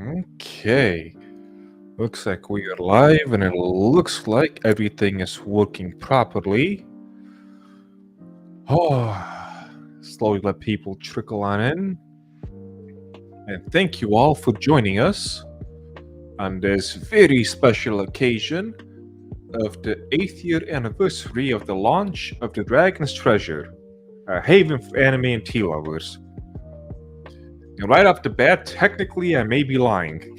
Okay. Looks like we are live, and it looks like everything is working properly. Oh, slowly let people trickle on in. And thank you all for joining us on this very special occasion of the 8th year anniversary of the launch of the Dragon's Treasure, a haven for anime and tea lovers. And right off the bat, technically, I may be lying.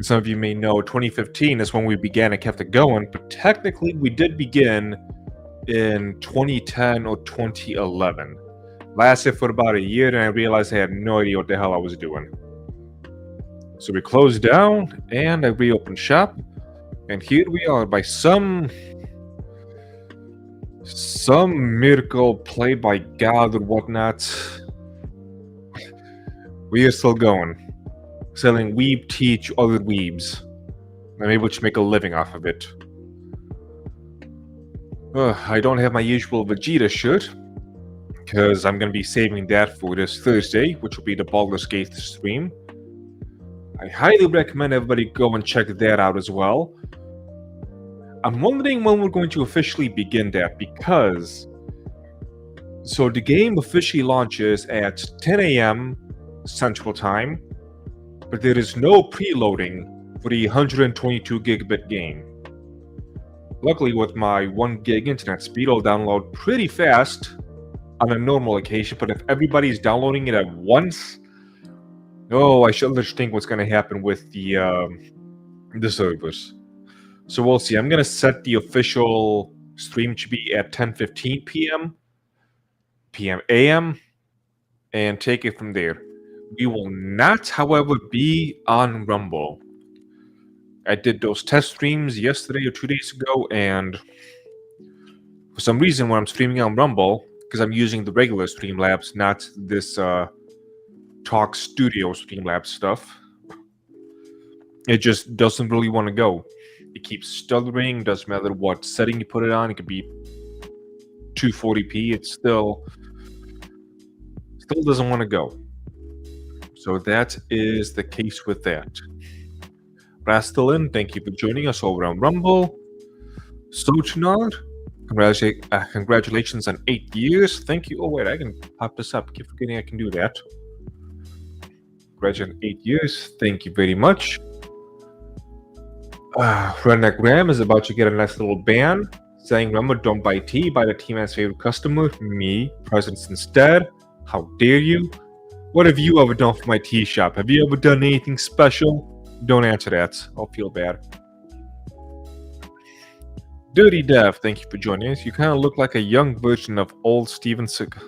Some of you may know 2015 is when we began and kept it going, but technically we did begin in 2010 or 2011. Lasted for about a year, and I realized I had no idea what the hell I was doing. So we closed down, and I reopened shop, and here we are. By some miracle played by God or whatnot, we are still going. Selling weeb tea to other weebs. I'm able to make a living off of it. I don't have my usual Vegeta shirt, because I'm going to be saving that for this Thursday, which will be the Baldur's Gate stream. I highly recommend everybody go and check that out as well. I'm wondering when we're going to officially begin that, because so the game officially launches at 10 a.m. Central Time, but there is no preloading for the 122 gigabit game. Luckily, with my 1 gig internet speed, I'll download pretty fast on a normal occasion, but if everybody's downloading it at once, I should think what's going to happen with the servers. So we'll see. I'm going to set the official stream to be at 10:15 p.m. a.m. and take it from there. We will not, however, be on Rumble. I did those test streams yesterday or 2 days ago, and for some reason when I'm streaming on Rumble, because I'm using the regular Streamlabs, not this Talk Studio Streamlabs stuff, it just doesn't really want to go. It keeps stuttering, doesn't matter what setting you put it on. It could be 240p, it still doesn't want to go. So that is the case with that. Rastelin, thank you for joining us over on Rumble. Sochnar, congratulations on 8 years. Thank you. Oh, wait, I can pop this up. Keep forgetting I can do that. Congratulations on 8 years. Thank you very much. Redneck Ram is about to get a nice little ban saying, remember, don't buy tea, buy the tea man's favorite customer, me, presents instead. How dare you? What have you ever done for my tea shop? Have you ever done anything special? Don't answer that. I'll feel bad. Dirty Dev, thank you for joining us. You kind of look like a young version of old Steven Seagal.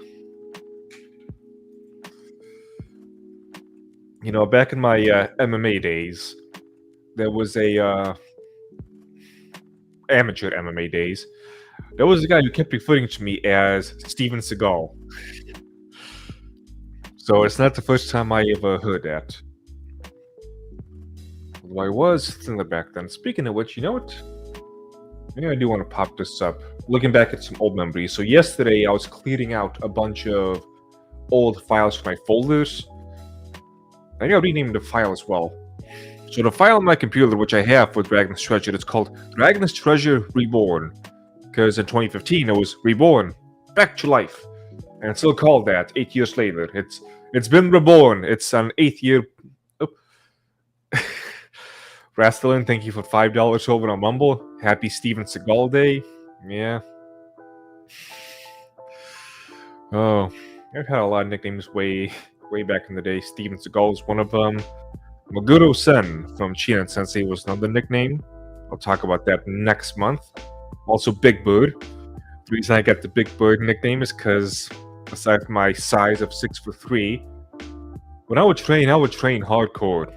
You know, back in my MMA days, there was a amateur MMA days. There was a guy who kept referring to me as Steven Seagal. So it's not the first time I ever heard that. Although I was thinner back then. Speaking of which, you know what? Maybe I do want to pop this up. Looking back at some old memories. So yesterday I was clearing out a bunch of old files from my folders. I think I'll rename the file as well. So the file on my computer, which I have for Dragon's Treasure, it's called Dragon's Treasure Reborn. Because in 2015 it was reborn, back to life. And it's still called that 8 years later. It's been reborn. It's an 8th year. Oh. Rastelin, thank you for $5 over on Mumble. Happy Steven Seagal Day. Yeah. Oh, I've had a lot of nicknames way back in the day. Steven Seagal is one of them. Maguro Sen from Chinen Sensei was another nickname. I'll talk about that next month. Also, Big Bird. The reason I got the Big Bird nickname is because, aside from my size of 6'3", when I would train hardcore.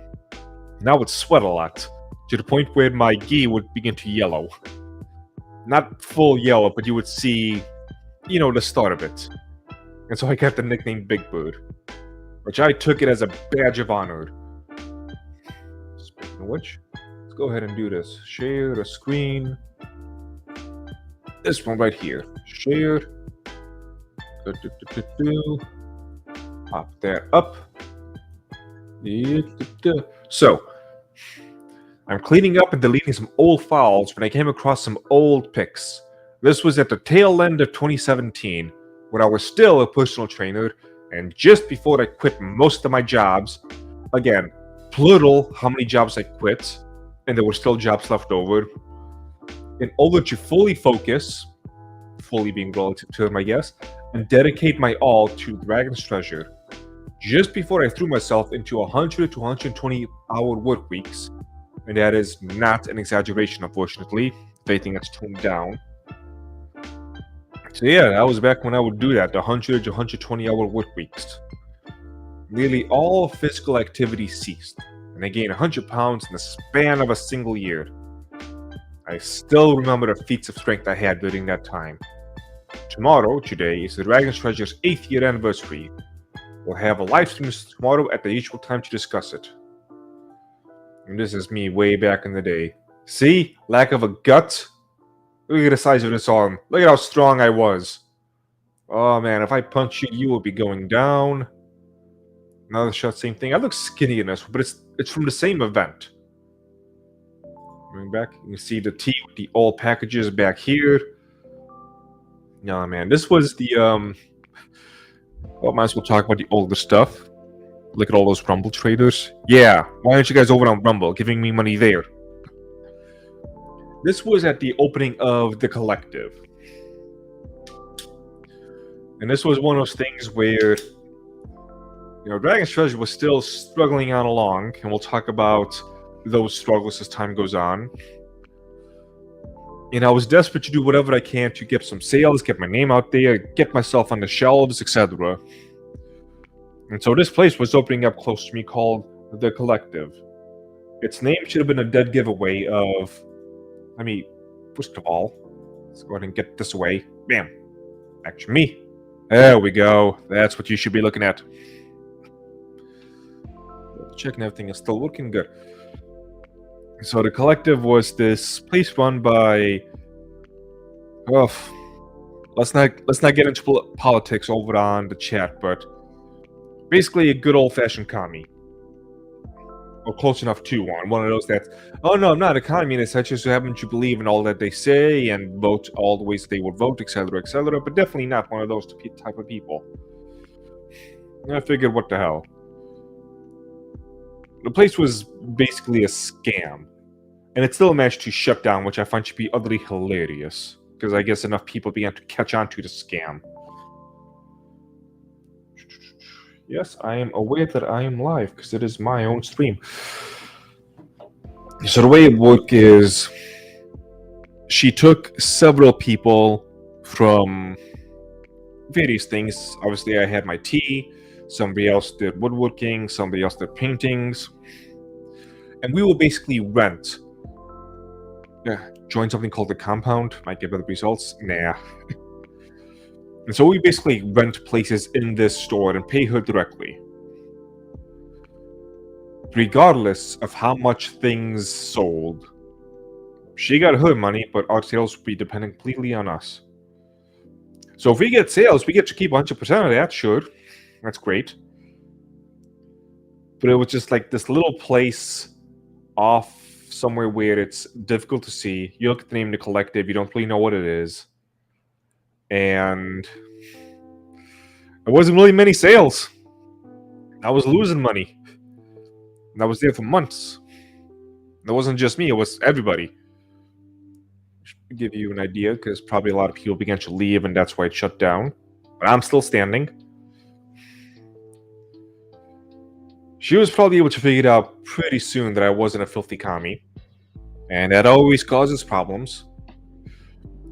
And I would sweat a lot, to the point where my gi would begin to yellow. Not full yellow, but you would see, the start of it. And so I got the nickname Big Bird, which I took it as a badge of honor. Speaking of which, let's go ahead and do this. Share the screen. This one right here. Share. Pop that up. So, I'm cleaning up and deleting some old files when I came across some old pics. This was at the tail end of 2017, when I was still a personal trainer, and just before I quit most of my jobs. Again, plural how many jobs I quit, and there were still jobs left over. In order to fully focus, fully being relative to them, I guess, and dedicate my all to Dragon's Treasure. Just before I threw myself into 100 to 120 hour work weeks, and that is not an exaggeration, unfortunately, if anything that's toned down. So yeah, that was back when I would do that, the 100 to 120 hour work weeks. Nearly all physical activity ceased, and I gained 100 pounds in the span of a single year. I still remember the feats of strength I had during that time. Today, is the Dragon's Treasure's 8th year anniversary. We'll have a live stream tomorrow at the usual time to discuss it. And this is me way back in the day. See? Lack of a gut? Look at the size of this arm. Look at how strong I was. Oh man, if I punch you, you will be going down. Another shot, same thing. I look skinny in this, but it's from the same event. Going back, you can see the T with the old packages back here. No man, this was the well, might as well talk about the older stuff. Look at all those Rumble traders. Yeah, why aren't you guys over on Rumble giving me money there? This was at the opening of the collective. And this was one of those things where, Dragon's Treasure was still struggling on along, and we'll talk about those struggles as time goes on. And I was desperate to do whatever I can to get some sales, get my name out there, get myself on the shelves, etc. And so this place was opening up close to me called The Collective. Its name should have been a dead giveaway of... first of all, let's go ahead and get this away. Bam. Back to me. There we go. That's what you should be looking at. Checking everything is still looking good. So The Collective was this place run by... let's not get into politics over on the chat, but basically a good old-fashioned commie. Or close enough to one of those that's, oh no, I'm not a communist, I just happen to believe in all that they say and vote all the ways they would vote, etc., but definitely not one of those type of people. And I figured, what the hell. The place was basically a scam, and it still managed to shut down, which I find to be utterly hilarious, because I guess enough people began to catch on to the scam. Yes, I am aware that I am live, because it is my own stream. So the way it worked is, she took several people from various things. Obviously, I had my tea, somebody else did woodworking, somebody else did paintings, and we will basically rent. Join something called the compound, might get better results. Nah. And so we basically rent places in this store and pay her directly. Regardless of how much things sold, she got her money, but our sales will be dependent completely on us. So if we get sales, we get to keep 100% of that, sure. That's great. But it was just like this little place off somewhere where it's difficult to see. You look at the name of the collective, you don't really know what it is. And there wasn't really many sales. I was losing money. And I was there for months. It wasn't just me, it was everybody. To give you an idea, because probably a lot of people began to leave and that's why it shut down. But I'm still standing. She was probably able to figure it out pretty soon that I wasn't a filthy commie. And that always causes problems.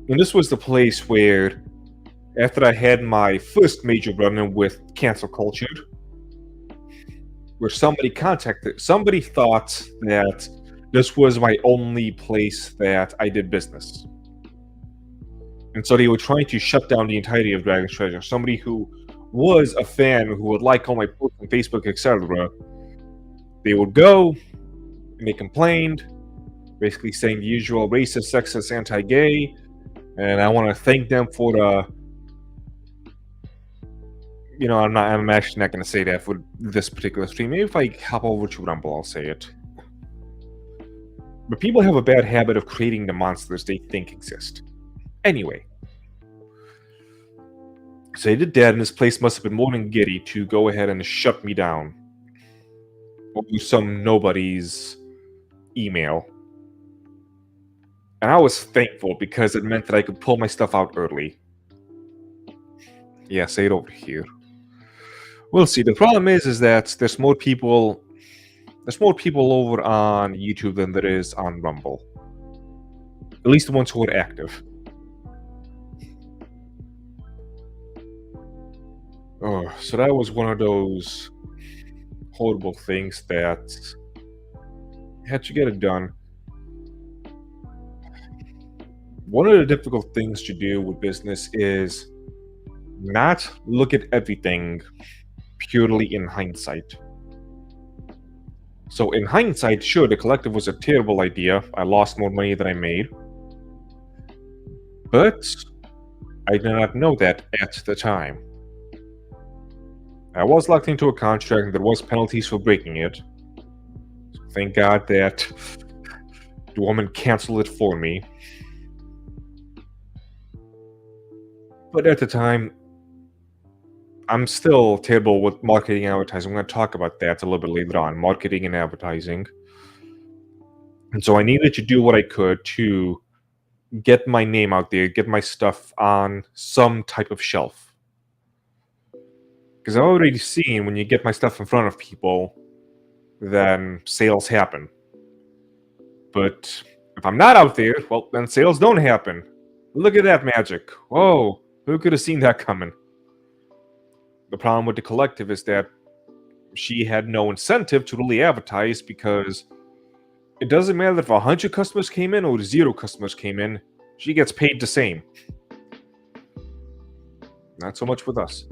And this was the place where, after I had my first major run-in with cancel culture, where somebody thought that this was my only place that I did business. And so they were trying to shut down the entirety of Dragon's Treasure. Somebody who was a fan, who would like all my posts on Facebook, etc., they would go, and they complained, basically saying the usual racist, sexist, anti-gay, and I want to thank them for I'm actually not going to say that for this particular stream. Maybe if I hop over to Rumble, I'll say it. But people have a bad habit of creating the monsters they think exist. Anyway. So he did that, and this place must have been more than giddy to go ahead and shut me down. Over some nobody's email. And I was thankful because it meant that I could pull my stuff out early. Yeah, say it over here. We'll see. The problem is that there's more people over on YouTube than there is on Rumble. At least the ones who are active. Oh, so that was one of those horrible things that had to get it done. One of the difficult things to do with business is not look at everything purely in hindsight. So in hindsight, sure, the collective was a terrible idea. I lost more money than I made. But I did not know that at the time. I was locked into a contract and there was penalties for breaking it. So thank God that the woman canceled it for me. But at the time, I'm still terrible with marketing and advertising. I'm going to talk about that a little bit later on, marketing and advertising. And so I needed to do what I could to get my name out there, get my stuff on some type of shelf. Because I've already seen when you get my stuff in front of people, then sales happen. But if I'm not out there, well, then sales don't happen. Look at that magic. Whoa, who could have seen that coming? The problem with the collective is that she had no incentive to really advertise because it doesn't matter if 100 customers came in or 0 customers came in, she gets paid the same. Not so much with us.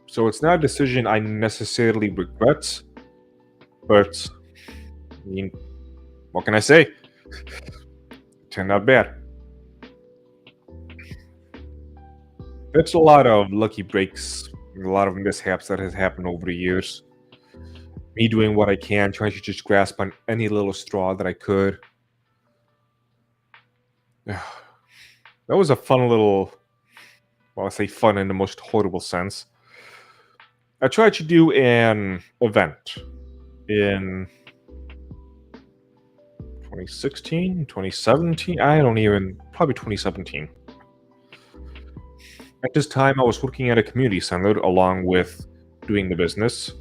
So it's not a decision I necessarily regret, but I mean, what can I say? It turned out bad. It's a lot of lucky breaks, a lot of mishaps that has happened over the years. Me doing what I can, trying to just grasp on any little straw that I could. That was a fun little, well, I say fun in the most horrible sense. I tried to do an event in 2016, 2017, probably 2017. At this time, I was working at a community center along with doing the business.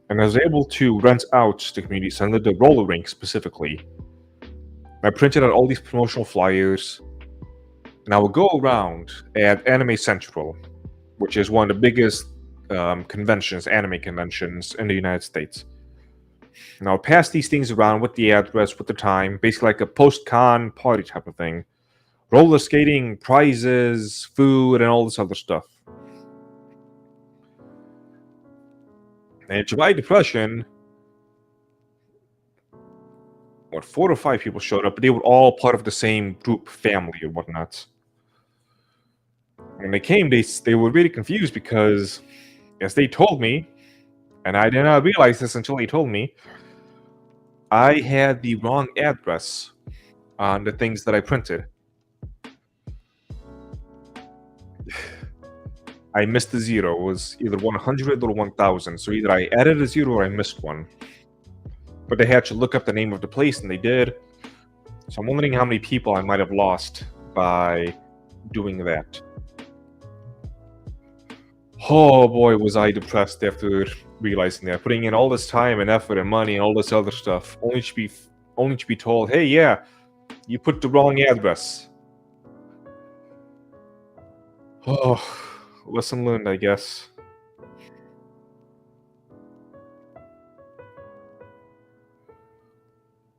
And I was able to rent out the community center, the roller rink specifically. I printed out all these promotional flyers, and I would go around at Anime Central, which is one of the biggest anime conventions in the United States. And I would pass these things around with the address, with the time, basically like a post-con party type of thing. Roller skating, prizes, food, and all this other stuff. And in July Depression, 4 or 5 people showed up, but they were all part of the same group, family, or whatnot. When they came, they were really confused because, as they told me, and I did not realize this until they told me, I had the wrong address on the things that I printed. I missed the 0. It was either 100 or 1000. So either I added a 0 or I missed one. But they had to look up the name of the place, and they did. So I'm wondering how many people I might have lost by doing that. Oh boy, was I depressed after realizing that. Putting in all this time and effort and money and all this other stuff, only to be told, hey, yeah, you put the wrong address. Oh, lesson learned, I guess.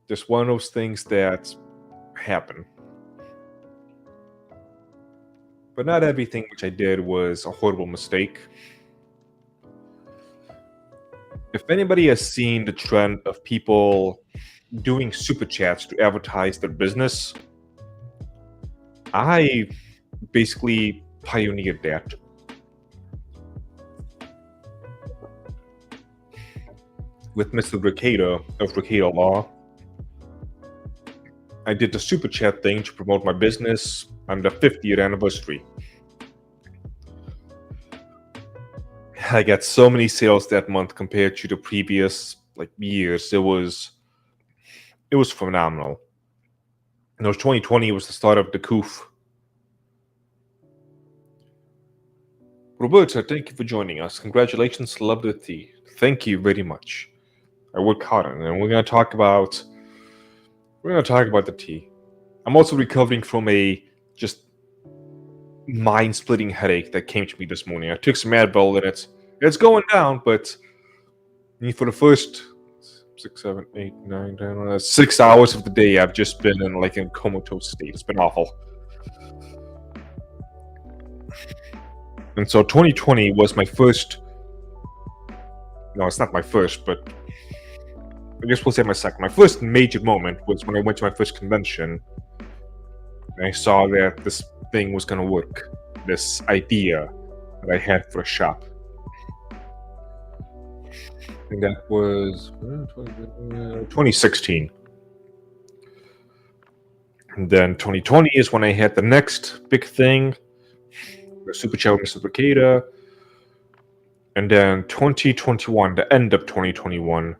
Just one of those things that happen. But not everything which I did was a horrible mistake. If anybody has seen the trend of people doing super chats to advertise their business, I basically pioneered that. With Mr. Ricada of Ricada Law, I did the super chat thing to promote my business on the 50th anniversary. I got so many sales that month compared to the previous years. It was phenomenal. And 2020 was the start of the coup. Roberta, thank you for joining us. Congratulations, love the tea. Thank you very much. I work hard on it, and we're gonna talk about the tea. I'm also recovering from a just mind-splitting headache that came to me this morning. I took some Advil and it's going down, but for the first 6, 7, 8, 9, 10, 6 hours of the day, I've just been in a comatose state. It's been awful. And so 2020 was my first. No, it's not my first, but I guess we'll say my second. My first major moment was when I went to my first convention. And I saw that this thing was going to work. This idea that I had for a shop. And that was 2016. And then 2020 is when I had the next big thing. The Super Chat with Mr. Ricada. And then 2021, the end of 2021,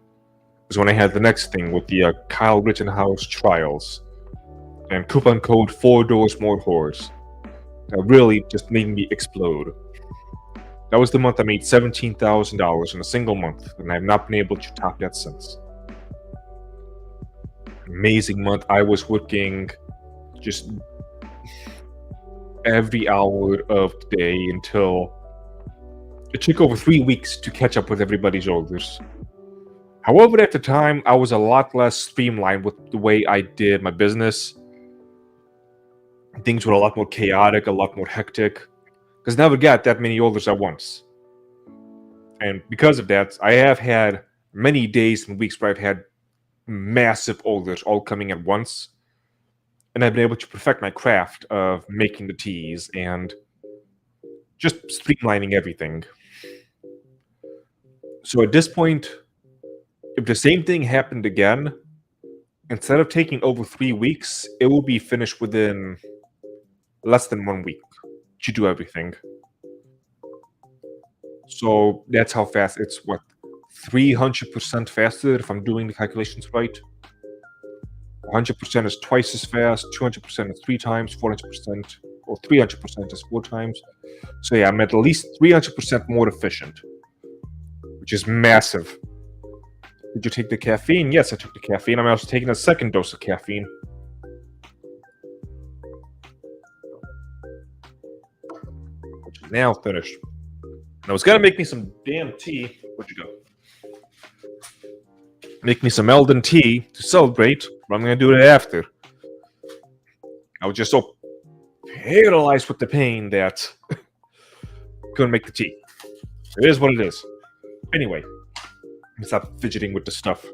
is when I had the next thing with the Kyle Rittenhouse trials. And coupon code 4 doors more whores. That really just made me explode. That was the month I made $17,000 in a single month, and I've not been able to top that since. Amazing month. I was working just every hour of the day until it took over 3 weeks to catch up with everybody's orders. However, at the time, I was a lot less streamlined with the way I did my business. Things were a lot more chaotic, a lot more hectic, because I never got that many orders at once. And because of that, I have had many days and weeks where I've had massive orders all coming at once. And I've been able to perfect my craft of making the teas and just streamlining everything. So at this point, if the same thing happened again, instead of taking over 3 weeks, it will be finished within less than 1 week to do everything. So that's how fast it's 300% faster if I'm doing the calculations right. 100% is twice as fast, 200% is 3 times, 400% or 300% is 4 times. So yeah, I'm at least 300% more efficient, which is massive. Did you take the caffeine? Yes, I took the caffeine. I'm also taking a second dose of caffeine. Which is now finished. And I was gonna make me some damn tea. Where'd you go? Make me some Elden tea to celebrate, but I'm gonna do it after. I was just so paralyzed with the pain that couldn't make the tea. It is what it is. Anyway, stop fidgeting with the stuff.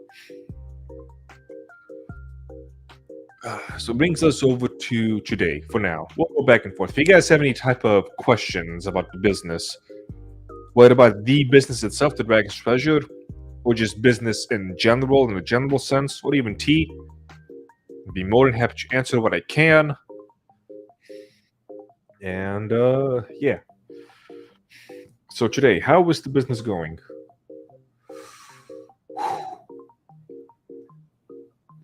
So it brings us over to today for now. We'll go back and forth. If you guys have any type of questions about the business, what about the business itself, the Dragon's Treasure, or just business in general, in a general sense, or even tea, I'd be more than happy to answer what I can. And yeah. So today, how is the business going?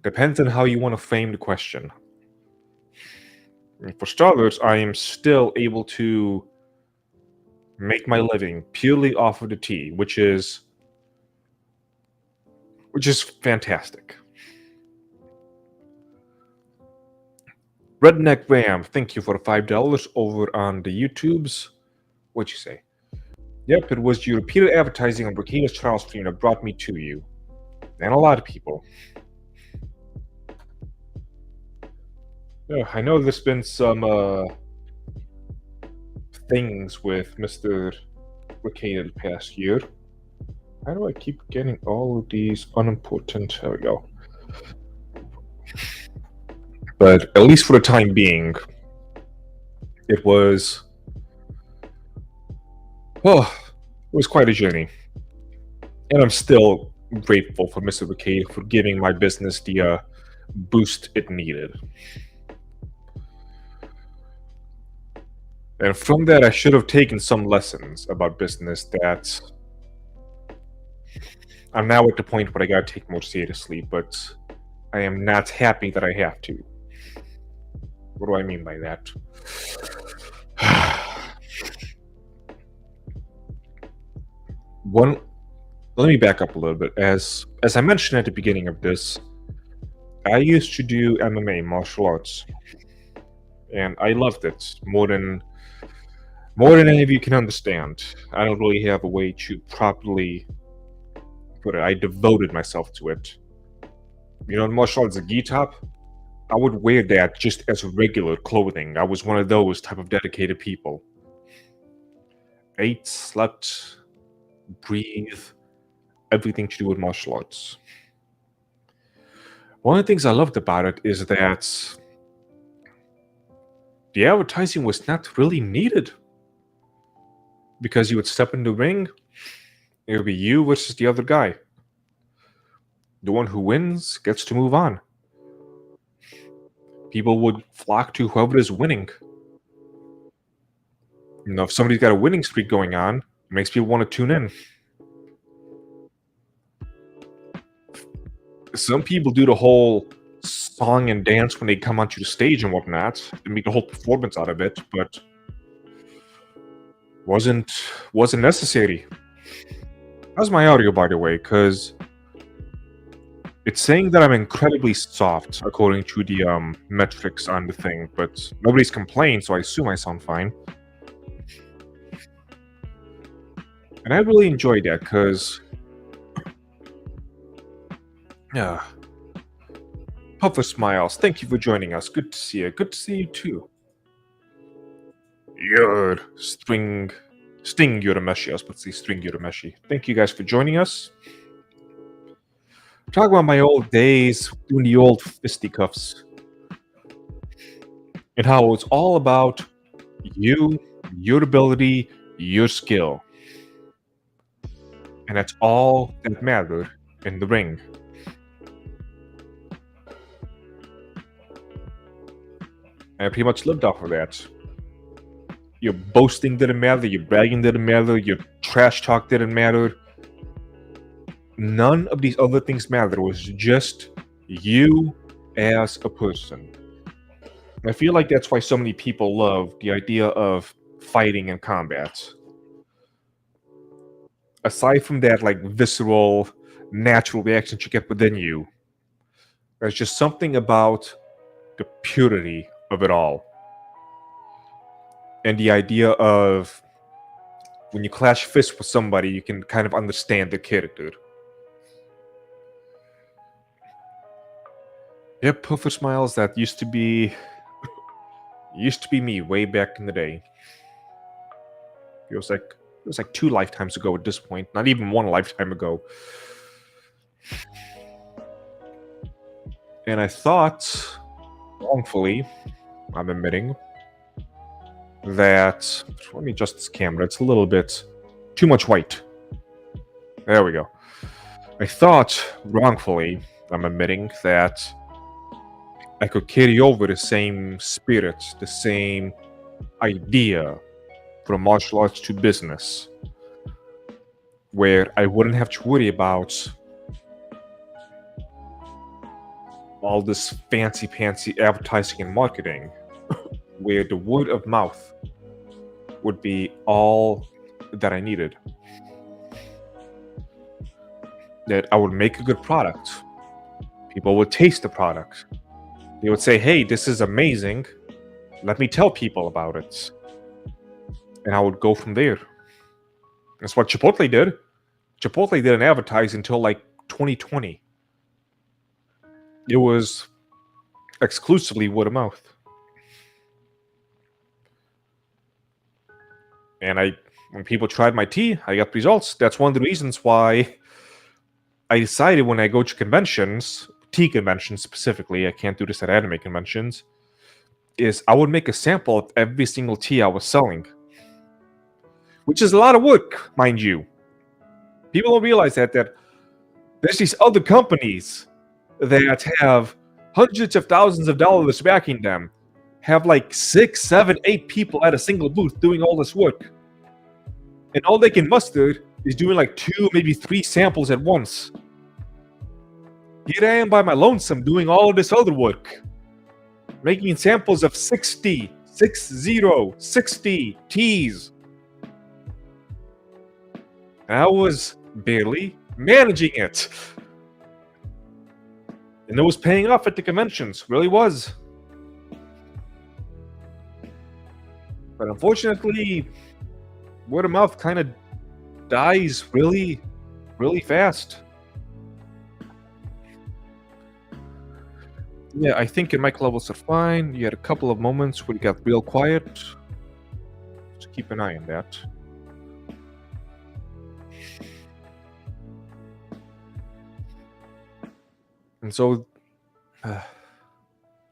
Depends on how you want to frame the question. For starters, I am still able to make my living purely off of the tea, which is fantastic. Redneck Ram, thank you for the $5 over on the YouTubes. What'd you say? Yep, it was your repeated advertising on Burkina's trial stream that brought me to you. And a lot of people. Yeah, I know there's been some things with Mr. Ricada the past year. How do I keep getting all of these unimportant? There we go. But at least for the time being, It was, oh, it was quite a journey. And I'm still grateful for Mr. McKay for giving my business the boost it needed. And from that, I should have taken some lessons about business that I'm now at the point where I gotta take more seriously, but I am not happy that I have to. What do I mean by that? One, let me back up a little bit. As I mentioned at the beginning of this, I used to do MMA, martial arts, and I loved it more than any of you can understand. I don't really have a way to properly put it. I devoted myself to it. You know, in martial arts, a gi top, I would wear that just as regular clothing. I was one of those type of dedicated people. Ate, slept, breathe, everything to do with martial arts. One of the things I loved about it is that the advertising was not really needed. Because you would step in the ring, it would be you versus the other guy. The one who wins gets to move on. People would flock to whoever is winning. You know, if somebody's got a winning streak going on, it makes people want to tune in. Some people do the whole song and dance when they come onto the stage and whatnot and make the whole performance out of it, but wasn't necessary. How's my audio, by the way? Because it's saying that I'm incredibly soft according to the metrics on the thing, but nobody's complained, so I assume I sound fine. And I really enjoyed that because, yeah. Puffer Smiles, thank you for joining us. Good to see you. Good to see you too. Yur, Sting Yurameshi. I was about to say String Yurameshi. Thank you guys for joining us. Talk about my old days doing the old fisticuffs. And how it's all about you, your ability, your skill. And that's all that mattered in the ring. And I pretty much lived off of that. Your boasting didn't matter, your bragging didn't matter, your trash talk didn't matter. None of these other things mattered. It was just you as a person. And I feel like that's why so many people love the idea of fighting and combat. Aside from that, like, visceral, natural reaction you get within you, there's just something about the purity of it all. And the idea of when you clash fists with somebody, you can kind of understand the character. Yep, Puffer Smiles, that used to be me way back in the day. It was like 2 lifetimes ago at this point, not even 1 lifetime ago. And I thought, wrongfully, I'm admitting, that, let me adjust this camera, it's a little bit too much white. There we go. I thought, wrongfully, I'm admitting, that I could carry over the same spirit, the same idea from martial arts to business, where I wouldn't have to worry about all this fancy advertising and marketing, where the word of mouth would be all that I needed. That I would make a good product. People would taste the product. They would say, hey, this is amazing. Let me tell people about it. And I would go from there. That's what Chipotle did. Chipotle didn't advertise until like 2020. It was exclusively word of mouth. And when people tried my tea, I got results. That's one of the reasons why I decided when I go to conventions, tea conventions specifically, I can't do this at anime conventions, is I would make a sample of every single tea I was selling, which is a lot of work, mind you. People don't realize that there's these other companies that have hundreds of thousands of dollars backing them, have like 6, 7, 8 people at a single booth doing all this work, and all they can muster is doing like 2, maybe 3 samples at once. Here I am by my lonesome doing all of this other work, making samples of 60 teas. I was barely managing it. And it was paying off at the conventions, really was. But unfortunately, word of mouth kind of dies really, really fast. Yeah, I think your mic levels are fine. You had a couple of moments where you got real quiet. Just keep an eye on that. And so, let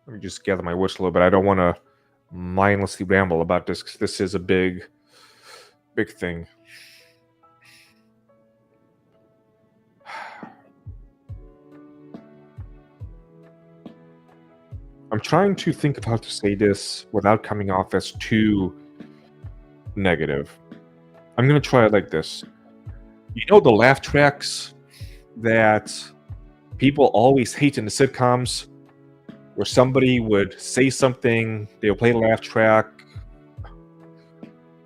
me just gather my words a little bit. I don't want to mindlessly ramble about this because this is a big thing. I'm trying to think of how to say this without coming off as too negative. I'm going to try it like this. You know the laugh tracks that people always hate in the sitcoms, where somebody would say something, they would play the laugh track.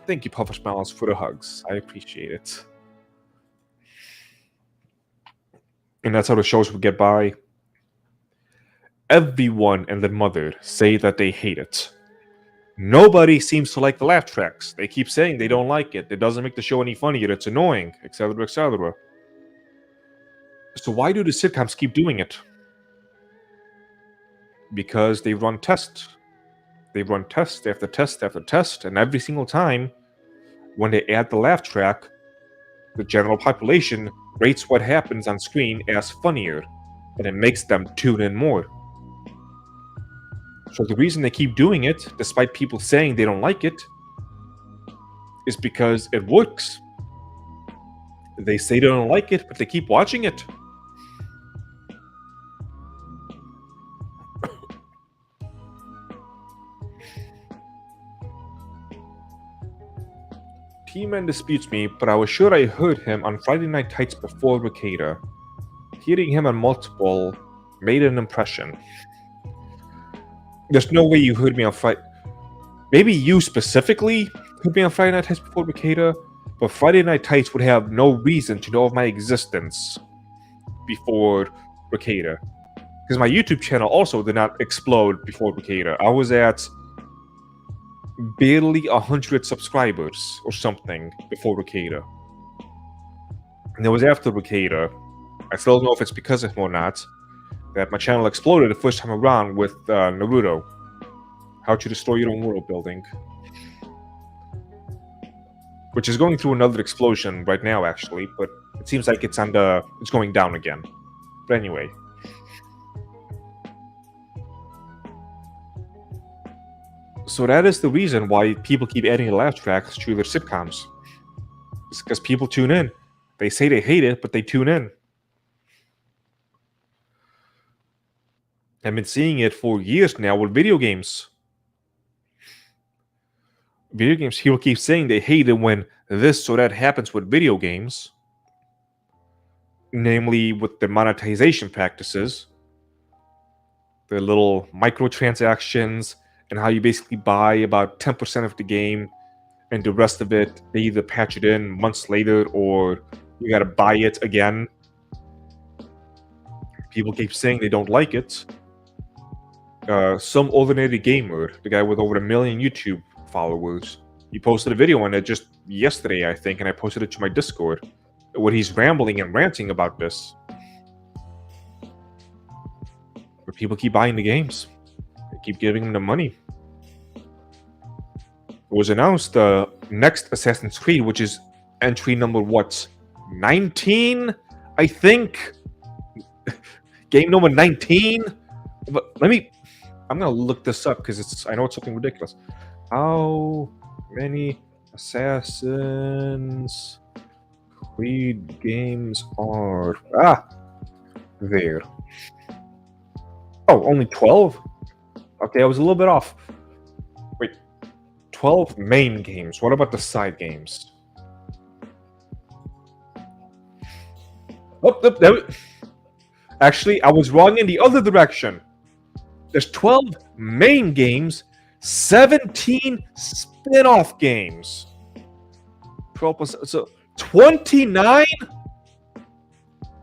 Thank you, Puffer Smiles, for the hugs. I appreciate it. And that's how the shows would get by. Everyone and their mother say that they hate it. Nobody seems to like the laugh tracks. They keep saying they don't like it. It doesn't make the show any funnier. It's annoying, etc., etc. So why do the sitcoms keep doing it? Because they run tests. They run test after test after test, and every single time, when they add the laugh track, the general population rates what happens on screen as funnier, and it makes them tune in more. So the reason they keep doing it, despite people saying they don't like it, is because it works. They say they don't like it, but they keep watching it. T-Man disputes me, but I was sure I heard him on Friday Night Tights before Ricada. Hearing him on multiple made an impression. There's no way you heard me on Friday. Maybe you specifically heard me on Friday Night Tights before Ricada, but Friday Night Tights would have no reason to know of my existence before Ricada. Because my YouTube channel also did not explode before Ricada. I was at barely 100 subscribers or something before Ricada. And it was after Ricada, I still don't know if it's because of him or not, that my channel exploded the first time around with Naruto. How to Destroy Your Own World Building. Which is going through another explosion right now, actually, but it seems like it's going down again. But anyway. So that is the reason why people keep adding laugh tracks to their sitcoms. It's because people tune in. They say they hate it, but they tune in. I've been seeing it for years now with video games. Video games, people keep saying they hate it when this or that happens with video games. Namely, with the monetization practices. The little microtransactions, and how you basically buy about 10% of the game, and the rest of it, they either patch it in months later, or you gotta buy it again. People keep saying they don't like it. Some ordinary gamer, the guy with over 1 million YouTube followers, he posted a video on it just yesterday, I think, and I posted it to my Discord, where he's rambling and ranting about this. But people keep buying the games. They keep giving them the money. It was announced the next Assassin's Creed, which is entry number 19, I think. Game number 19. But let me I'm gonna look this up because I know it's something ridiculous. How many Assassin's Creed games are there? Oh, only 12? Okay, I was a little bit off. Wait, 12 main games. What about the side games? Actually, I was wrong in the other direction. There's 12 main games, 17 spin-off games. 12 plus, so 29?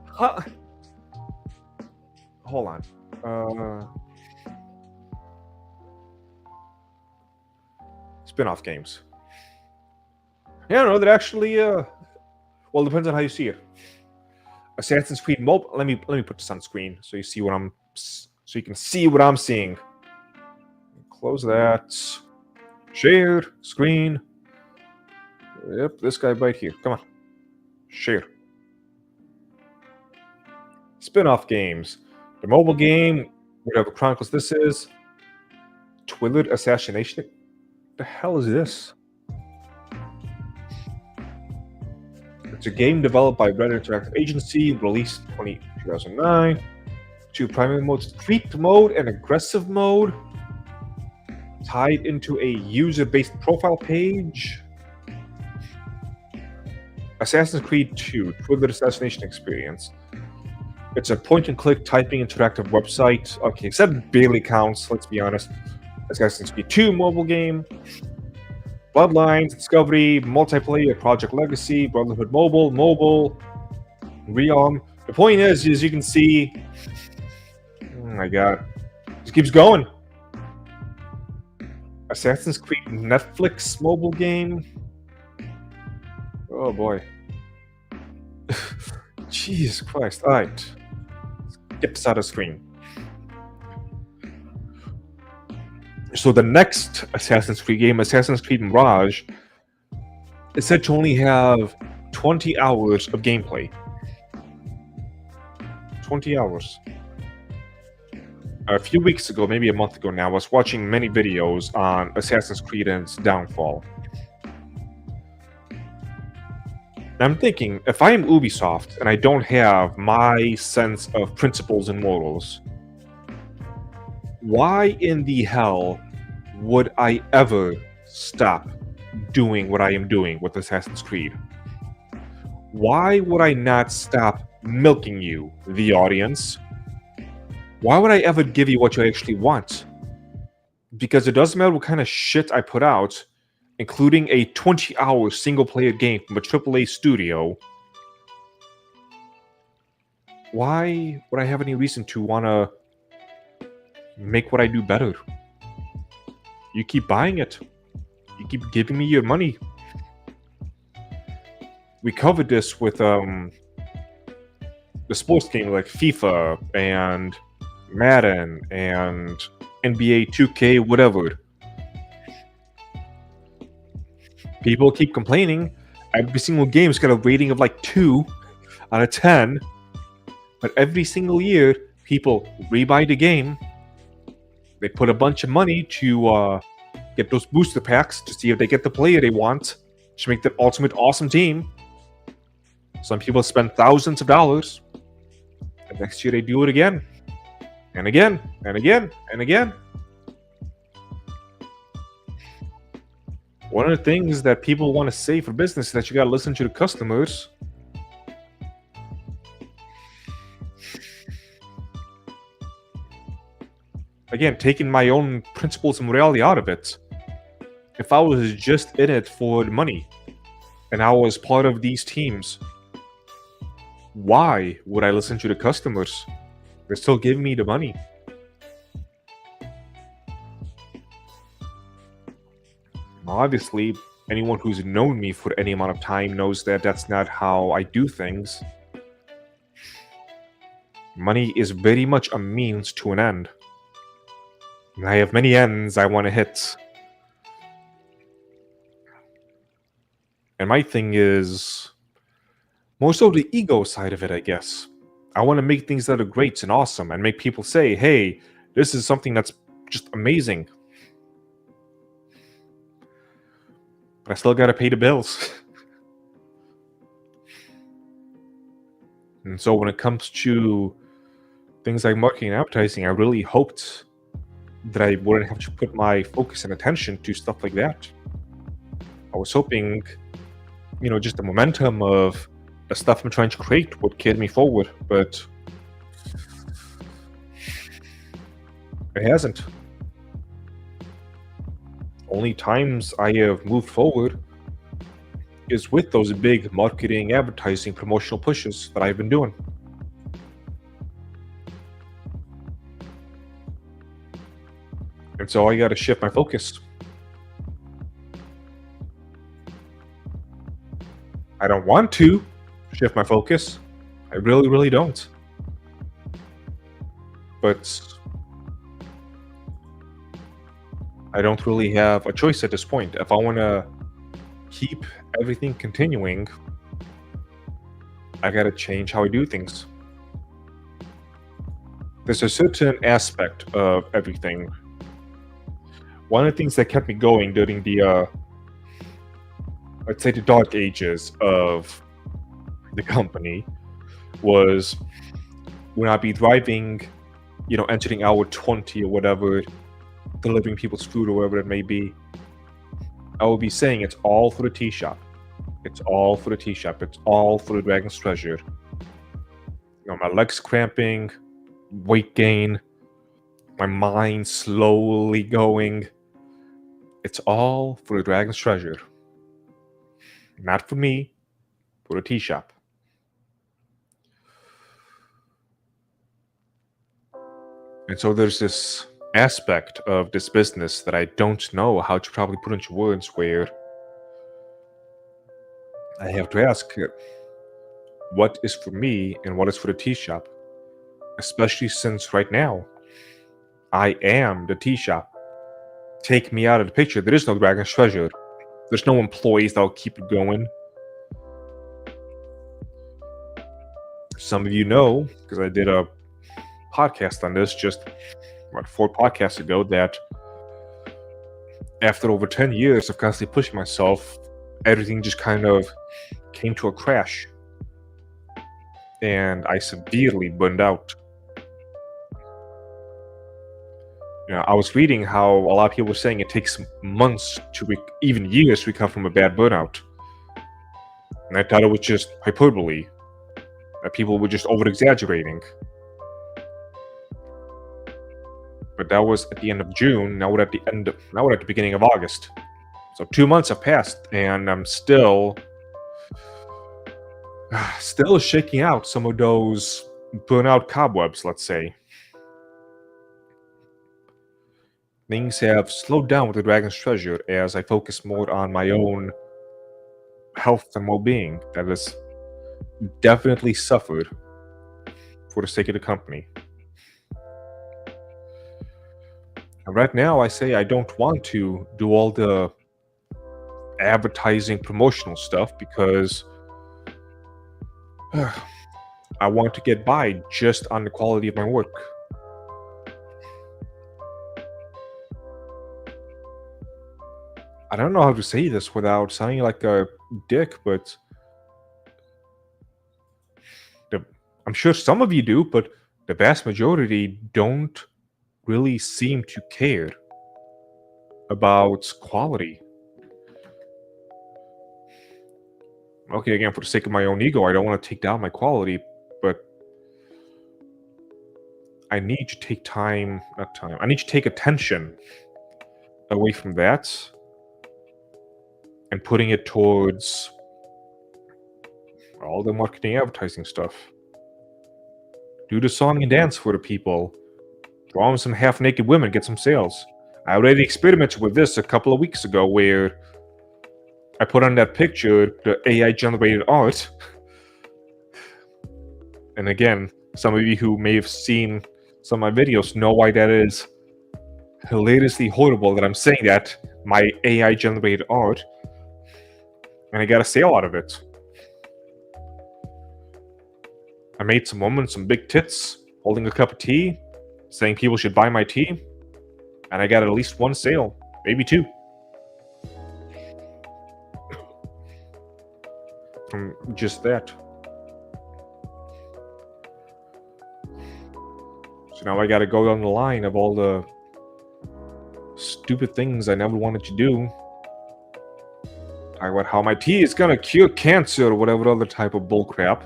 Huh? Hold on. Spin-off games. Yeah, no, they're actually well, it depends on how you see it. Assassin's Creed Mobile. Let me put this on screen so you see what I'm so you can see what I'm seeing. Close that. Share screen. Yep, this guy right here. Come on. Share. Spin-off games. The mobile game, whatever Chronicles this is. Twillard Assassination. What the hell is this? It's a game developed by Red Interactive Agency, released 2009. Two primary modes, Creep mode and Aggressive mode, tied into a user-based profile page. Assassin's Creed 2, Twillard Assassination Experience. It's a point-and-click typing interactive website. Okay, 7 barely counts, let's be honest. Assassin's Creed 2 mobile game. Bloodlines, Discovery, Multiplayer, Project Legacy, Brotherhood Mobile, Realm. The point is, as you can see, oh my god, it keeps going. Assassin's Creed Netflix mobile game. Oh boy. Jesus Christ. Alright. Let's get this out of screen. So the next Assassin's Creed game, Assassin's Creed Mirage, is said to only have 20 hours of gameplay. 20 hours. A few weeks ago, maybe a month ago now, I was watching many videos on Assassin's Creed and its downfall. And I'm thinking, if I am Ubisoft and I don't have my sense of principles and morals, why in the hell would I ever stop doing what I am doing with Assassin's Creed? Why would I not stop milking you, the audience? Why would I ever give you what you actually want? Because it doesn't matter what kind of shit I put out, including a 20-hour single-player game from a AAA studio. Why would I have any reason to want to make what I do better? You keep buying it. You keep giving me your money. We covered this with the sports game like FIFA and Madden and NBA 2K, whatever. People keep complaining. Every single game's got a rating of like 2 out of 10. But every single year, people rebuy the game. They put a bunch of money to get those booster packs to see if they get the player they want to make the ultimate awesome team. Some people spend thousands of dollars. And next year they do it again. And again, and again, and again. One of the things that people want to say for business is that you gotta listen to the customers. Again, taking my own principles and morality out of it. If I was just in it for the money, and I was part of these teams, why would I listen to the customers? They're still giving me the money. Obviously, anyone who's known me for any amount of time knows that that's not how I do things. Money is very much a means to an end. And I have many ends I want to hit. And my thing is more so the ego side of it, I guess. I want to make things that are great and awesome and make people say, hey, this is something that's just amazing. But I still gotta pay the bills. And so when it comes to things like marketing and advertising, I really hoped that I wouldn't have to put my focus and attention to stuff like that. I was hoping, just the momentum of the stuff I'm trying to create would carry me forward, but it hasn't. Only times I have moved forward is with those big marketing, advertising, promotional pushes that I've been doing. And so I gotta shift my focus. I don't want to shift my focus. I really, really don't. But I don't really have a choice at this point. If I want to keep everything continuing, I gotta change how I do things. There's a certain aspect of everything. One of the things that kept me going during the, I'd say the dark ages of the company was when I'd be driving, entering hour 20 or whatever, delivering people's food or whatever it may be. I would be saying it's all for the tea shop. It's all for the tea shop. It's all for the Dragon's Treasure. My legs cramping, weight gain, my mind slowly going. It's all for the Dragon's Treasure. Not for me, for the tea shop. And so there's this aspect of this business that I don't know how to probably put into words, where I have to ask what is for me and what is for the tea shop, especially since right now I am the tea shop. Take me out of the picture. There is no Dragon's Treasure. There's no employees that'll keep it going. Some of you know, because I did a podcast on this just 4 podcasts ago, that after over 10 years of constantly pushing myself, everything just kind of came to a crash. And I severely burned out. I was reading how a lot of people were saying it takes months to even years to recover from a bad burnout. And I thought it was just hyperbole, that people were just over-exaggerating. But that was at the end of June. Now we're at the beginning of August. So 2 months have passed, and I'm still shaking out some of those burnout cobwebs, let's say. Things have slowed down with the Dragon's Treasure as I focus more on my own health and well-being. That has definitely suffered for the sake of the company. And right now, I say I don't want to do all the advertising, promotional stuff, because I want to get by just on the quality of my work. I don't know how to say this without sounding like a dick, but I'm sure some of you do, but the vast majority don't really seem to care about quality. Okay, again, for the sake of my own ego, I don't want to take down my quality, but I need to take I need to take attention away from that and putting it towards all the marketing, advertising stuff. Do the song and dance for the people. Draw them some half-naked women, get some sales. I already experimented with this a couple of weeks ago, where I put on that picture, the AI-generated art. And again, some of you who may have seen some of my videos know why that is hilariously horrible that I'm saying that, my AI-generated art. And I got a sale out of it. I made some woman, some big tits, holding a cup of tea, saying people should buy my tea. And I got at least one sale, maybe two. From just that. So now I gotta go down the line of all the stupid things I never wanted to do. Talk about how my tea is gonna cure cancer or whatever other type of bullcrap.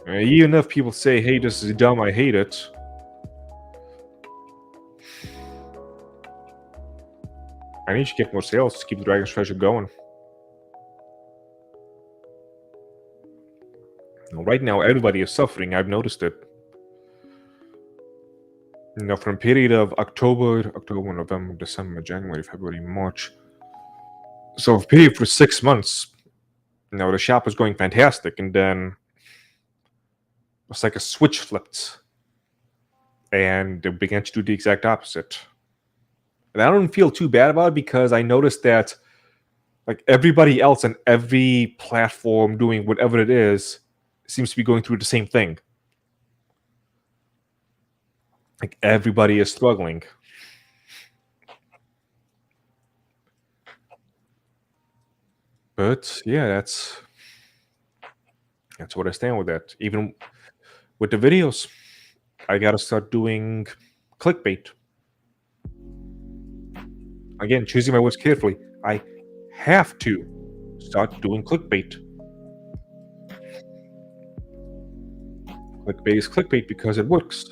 Even if people say, hey, this is dumb, I hate it. I need to get more sales to keep the Dragon's Treasure going. Right now, everybody is suffering. I've noticed it. From a period of October, November, December, January, February, March. So a period for 6 months. The shop was going fantastic, and then it's like a switch flipped, and they began to do the exact opposite. And I don't feel too bad about it because I noticed that, like, everybody else on every platform doing whatever it is seems to be going through the same thing. Like, everybody is struggling. But yeah, that's what I stand with that. Even with the videos, I gotta start doing clickbait. Again, choosing my words carefully. I have to start doing clickbait. Clickbait is clickbait because it works.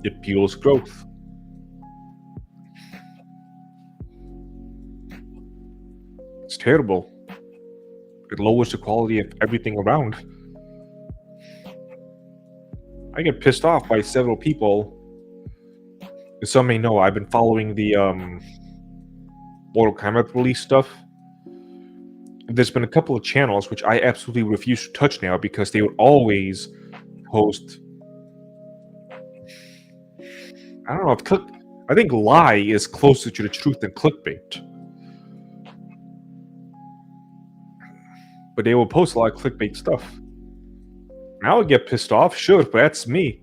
It fuels growth. It's terrible. It lowers the quality of everything around. I get pissed off by several people. As some may know, I've been following the Mortal Kombat release stuff. There's been a couple of channels which I absolutely refuse to touch now because they would always post. I don't know. I think lie is closer to the truth than clickbait. But they will post a lot of clickbait stuff. And I would get pissed off, sure, but that's me.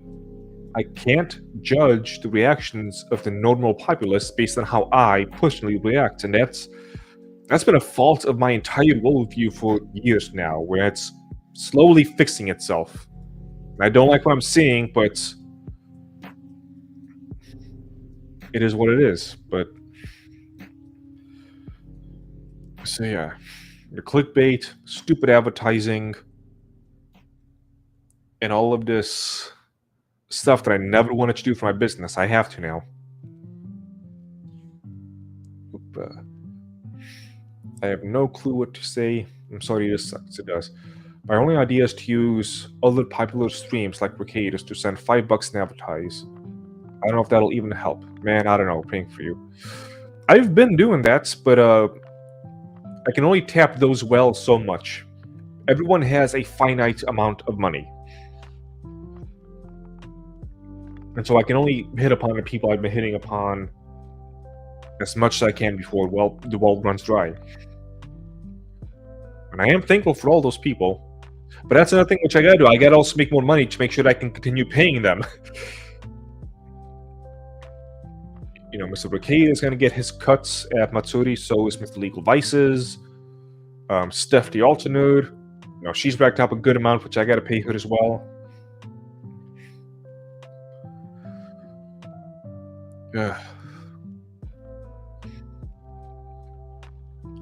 I can't judge the reactions of the normal populace based on how I personally react, and that's been a fault of my entire worldview for years now, where it's slowly fixing itself. And I don't like what I'm seeing, but it is what it is. But so yeah, the clickbait, stupid advertising, and all of this stuff that I never wanted to do for my business, I have to now. I have no clue what to say. I'm sorry, this sucks. It does. My only idea is to use other popular streams like Bricadas to send $5 and advertise. I don't know if that'll even help. Man, I don't know. Praying for you. I've been doing that, but I can only tap those wells so much. Everyone has a finite amount of money. And so I can only hit upon the people I've been hitting upon as much as I can before the well runs dry. And I am thankful for all those people. But that's another thing which I gotta do. I gotta also make more money to make sure that I can continue paying them. Mr. Bricade is gonna get his cuts at Matsuri, so is Mr. Legal Vices. Steph the Alternate. She's racked up a good amount, which I gotta pay her as well.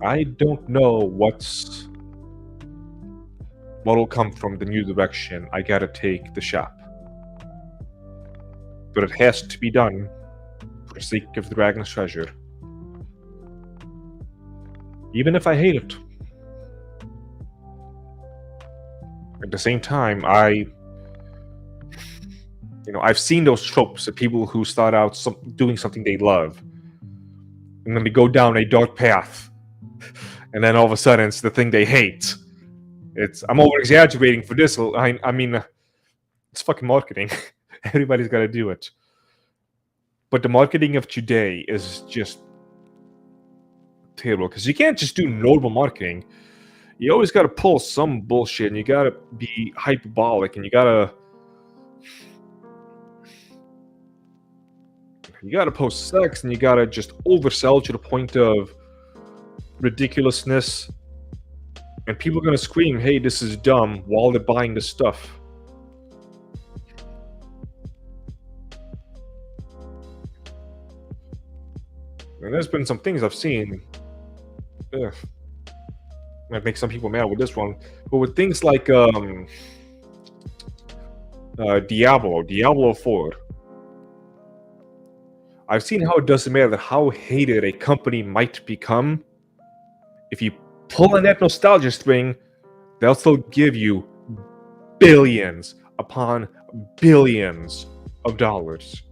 I don't know what'll come from the new direction I gotta take the shop. But it has to be done for the sake of the Dragon's Treasure. Even if I hate it. At the same time, I've seen those tropes of people who start out doing something they love, and then they go down a dark path, and then all of a sudden it's the thing they hate. I'm over exaggerating for this. I mean, it's fucking marketing. Everybody's got to do it. But the marketing of today is just terrible because you can't just do normal marketing. You always got to pull some bullshit, and you got to be hyperbolic, and you got to You gotta post sex, and you gotta just oversell to the point of ridiculousness. And people are gonna scream, hey, this is dumb, while they're buying the stuff. And there's been some things I've seen. Ugh. Might make some people mad with this one. But with things like Diablo 4. I've seen how it doesn't matter how hated a company might become. If you pull on that nostalgia string, they'll still give you billions upon billions of dollars.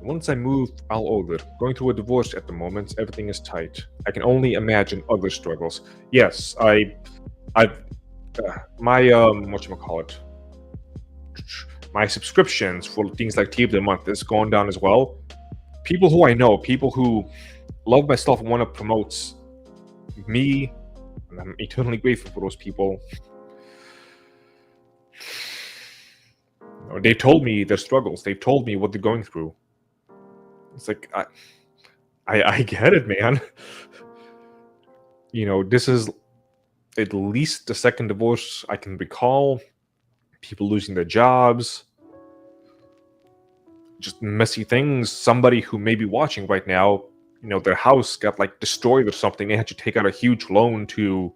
Once I move, I'll older. Going through a divorce at the moment, everything is tight. I can only imagine other struggles. Yes, my whatchamacallit, my subscriptions for things like TV of the Month is going down as well. People who I know, people who love my stuff and want to promote me, and I'm eternally grateful for those people. They told me their struggles. They've told me what they're going through. It's like I get it, man. This is at least the second divorce I can recall. People losing their jobs, just messy things. Somebody who may be watching right now, their house got destroyed or something. They had to take out a huge loan to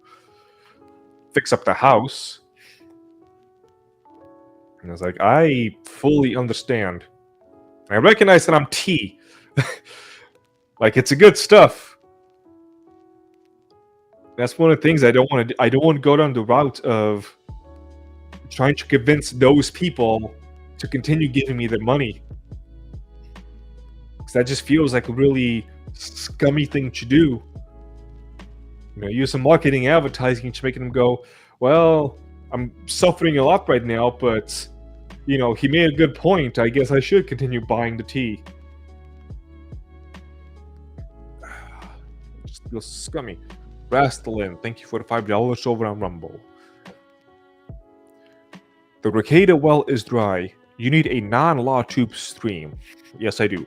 fix up the house. And I was like, I fully understand. I recognize that I'm T. It's a good stuff. That's one of the things I don't want to. I don't want to go down the route of trying to convince those people to continue giving me their money, because that just feels like a really scummy thing to do. Use some marketing, advertising to make them go, well, I'm suffering a lot right now, but he made a good point. I guess I should continue buying the tea. It just feels scummy. Rastalin, thank you for the $5 over on Rumble. The Ricada well is dry. You need a non-law tube stream. Yes, I do.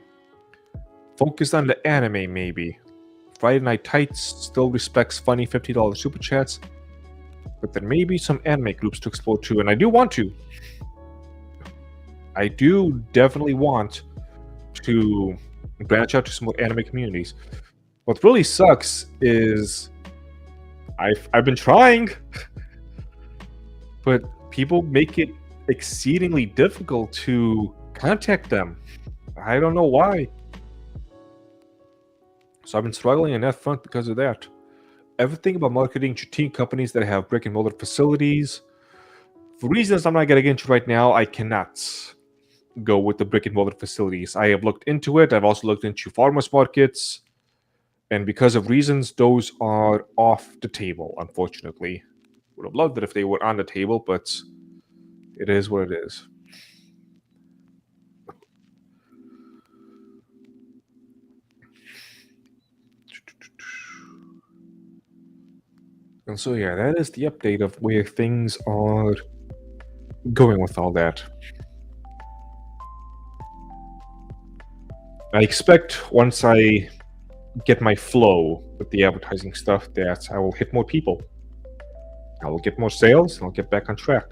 Focus on the anime, maybe. Friday Night Tights still respects funny $50 super chats, but there may be some anime groups to explore too, and I do want to. I do definitely want to branch out to some more anime communities. What really sucks is I've been trying, but people make it exceedingly difficult to contact them. I don't know why. So I've been struggling on that front because of that. Everything about marketing to teen companies that have brick and mortar facilities. For reasons I'm not getting into right now, I cannot go with the brick and mortar facilities. I have looked into it. I've also looked into farmers markets. And because of reasons, those are off the table, unfortunately. Would have loved it if they were on the table, but it is what it is. And so yeah, that is the update of where things are going with all that. I expect once I get my flow with the advertising stuff that I will hit more people. I will get more sales, and I'll get back on track.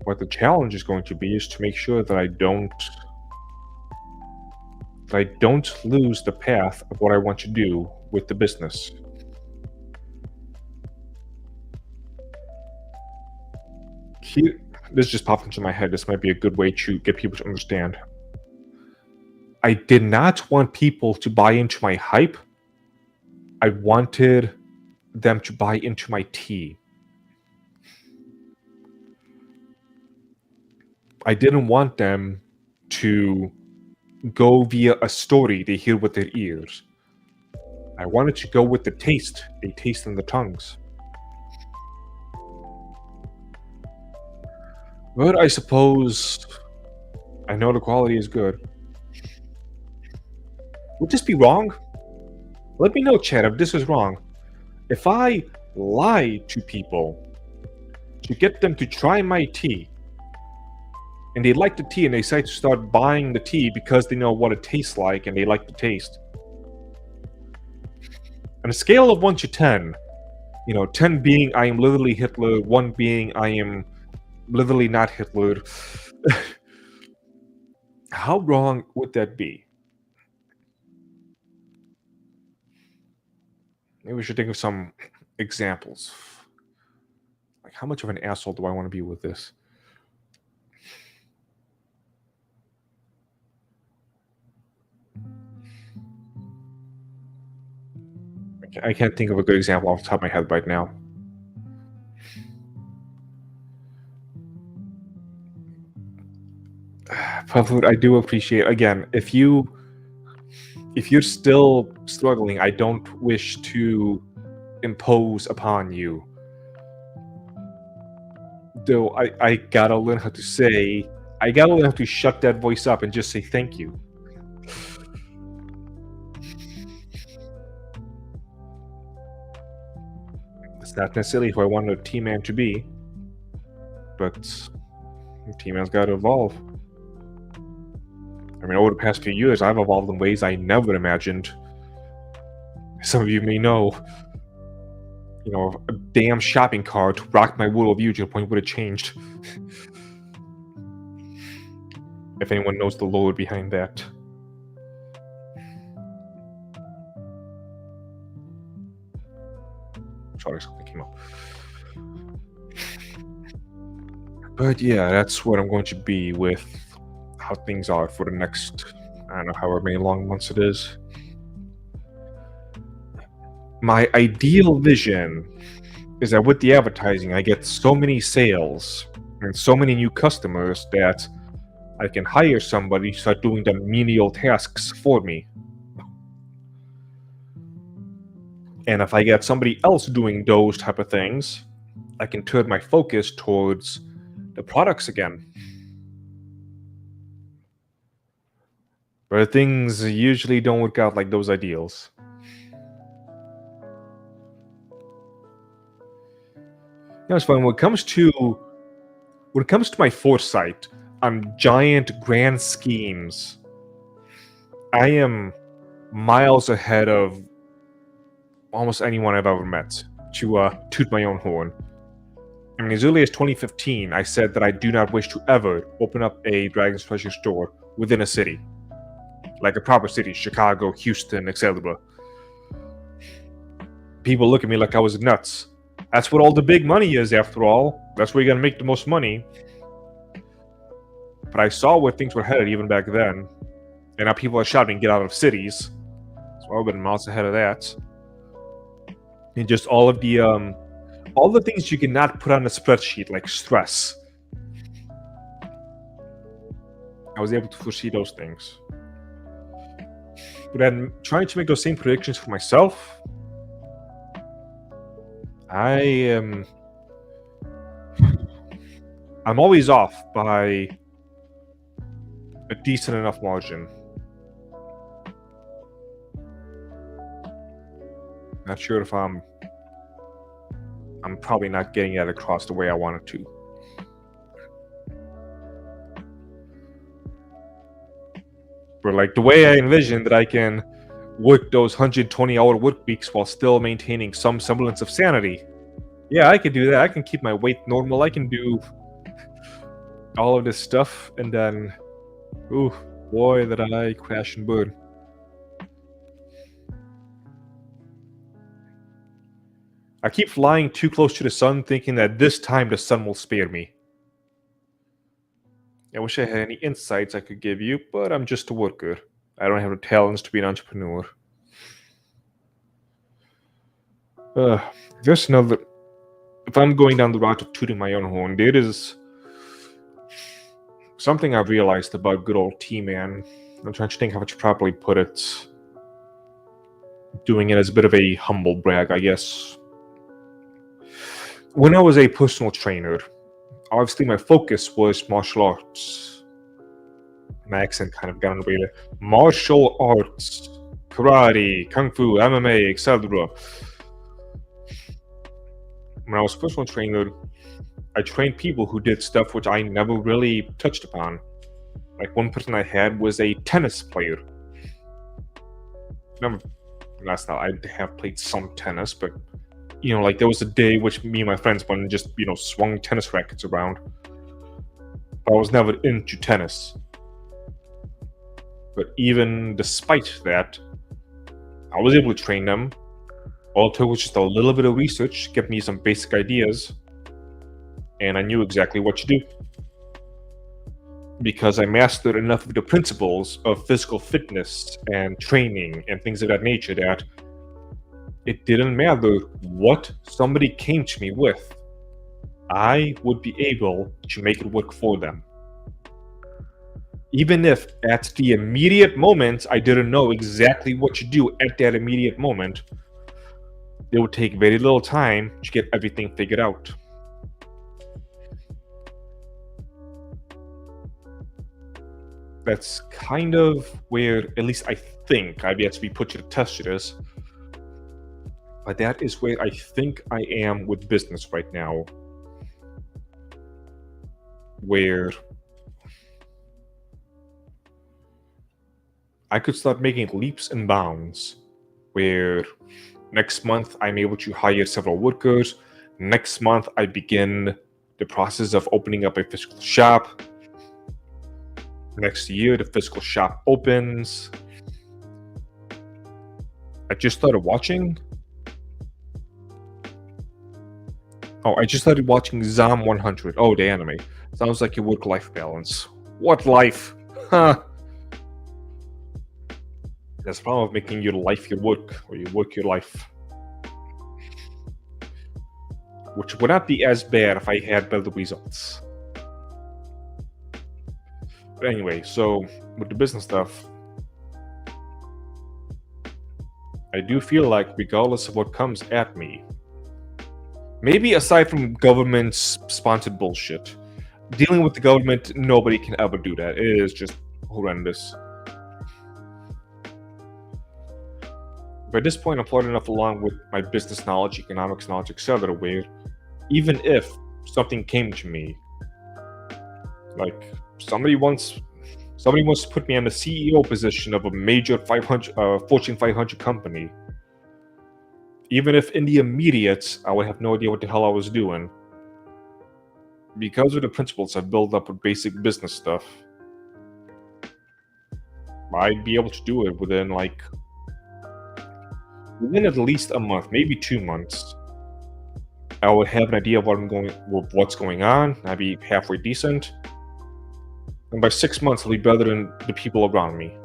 What the challenge is going to be is to make sure that I don't lose the path of what I want to do with the business. This just popped into my head. This might be a good way to get people to understand. I did not want people to buy into my hype. I wanted them to buy into my tea. I didn't want them to go via a story they hear with their ears. I wanted to go with the taste they taste in the tongues. But I suppose I know the quality is good. Would this be wrong? Let me know, chat, if this is wrong. If I lie to people to get them to try my tea. And they like the tea and they decide to start buying the tea because they know what it tastes like and they like the taste. On a scale of 1 to 10, 10 being I am literally Hitler, 1 being I am literally not Hitler, how wrong would that be? Maybe we should think of some examples. Like, how much of an asshole do I want to be with this? I can't think of a good example off the top of my head right now. But I do appreciate, again, if you're still struggling, I don't wish to impose upon you. Though I gotta learn how to shut that voice up and just say thank you. It's not necessarily who I want a T-Man to be, but T-Man's gotta evolve. I mean, over the past few years, I've evolved in ways I never imagined. Some of you may know, a damn shopping cart rocked my worldview to the point where it changed. If anyone knows the lore behind that. Sorry, something came up. But yeah, that's what I'm going to be with how things are for the next, I don't know, however many long months it is. My ideal vision is that with the advertising, I get so many sales and so many new customers that I can hire somebody to start doing the menial tasks for me. And if I get somebody else doing those type of things, I can turn my focus towards the products again. But things usually don't work out like those ideals. It's fun. When it comes to my foresight on giant grand schemes, I am miles ahead of almost anyone I've ever met, to toot my own horn. I mean, as early as 2015, I said that I do not wish to ever open up a Dragon's Treasure store within a city. Like a proper city, Chicago, Houston, etc. People look at me like I was nuts. That's what all the big money is, after all. That's where you're gonna make the most money. But I saw where things were headed even back then. And now people are shouting, get out of cities. So I've been miles ahead of that. And just all the things you cannot put on a spreadsheet, like stress. I was able to foresee those things. But then trying to make those same predictions for myself, I'm always off by a decent enough margin. Not sure if I'm probably not getting that across the way I wanted to. But like the way I envisioned that I can work those 120-hour work weeks while still maintaining some semblance of sanity. Yeah, I can do that. I can keep my weight normal. I can do all of this stuff, and then, ooh, boy, did I crash and burn. I keep flying too close to the sun, thinking that this time the sun will spare me. I wish I had any insights I could give you, but I'm just a worker. I don't have the talents to be an entrepreneur. There's another... If I'm going down the route of tooting my own horn, there is something I've realized about good old T-Man. I'm trying to think how to properly put it. Doing it as a bit of a humble brag, I guess. When I was a personal trainer, obviously my focus was martial arts. My accent kind of got in the way there. Martial arts, karate, kung fu, MMA, etc. When I was a personal trainer, I trained people who did stuff which I never really touched upon. Like one person I had was a tennis player. Never, that's not. I have played some tennis, but like there was a day which me and my friends went and just swung tennis rackets around. But I was never into tennis. But even despite that, I was able to train them. All it took was just a little bit of research, give me some basic ideas, and I knew exactly what to do. Because I mastered enough of the principles of physical fitness and training and things of that nature that it didn't matter what somebody came to me with, I would be able to make it work for them. Even if at the immediate moment I didn't know exactly what to do at that immediate moment, it would take very little time to get everything figured out. That's kind of where, at least I think, I've yet to be put to the test to this, but that is where I think I am with business right now. Where I could start making leaps and bounds. Where next month I'm able to hire several workers. Next month I begin the process of opening up a physical shop. Next year the physical shop opens. I just started watching. I just started watching Zom 100. Oh, the anime. Sounds like your work-life balance. What life? Huh. That's the problem of making your life your work, or your work your life. Which would not be as bad if I had better results. But anyway, so with the business stuff, I do feel like regardless of what comes at me, maybe aside from government-sponsored bullshit, dealing with the government, nobody can ever do that. It is just horrendous. But at this point, I'm far enough along with my business knowledge, economics knowledge, etc., where even if something came to me, like somebody wants to put me in the CEO position of a major Fortune 500 company, even if in the immediate I would have no idea what the hell I was doing, because of the principles I've built up with basic business stuff, I'd be able to do it within at least a month, maybe 2 months. I would have an idea of what's going on. I'd be halfway decent. And by 6 months, I'll be better than the people around me.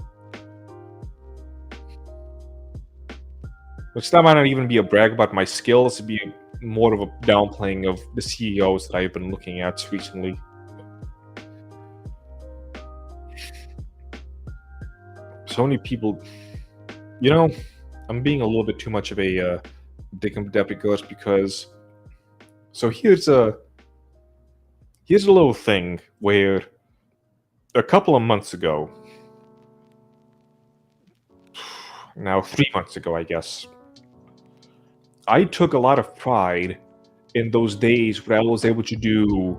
Which that might not even be a brag about my skills. It'd be more of a downplaying of the CEOs that I've been looking at recently. So many people, I'm being a little bit too much of a dick and deputy ghost because. So here's a little thing where a couple of months ago, now 3 months ago, I guess, I took a lot of pride in those days where I was able to do,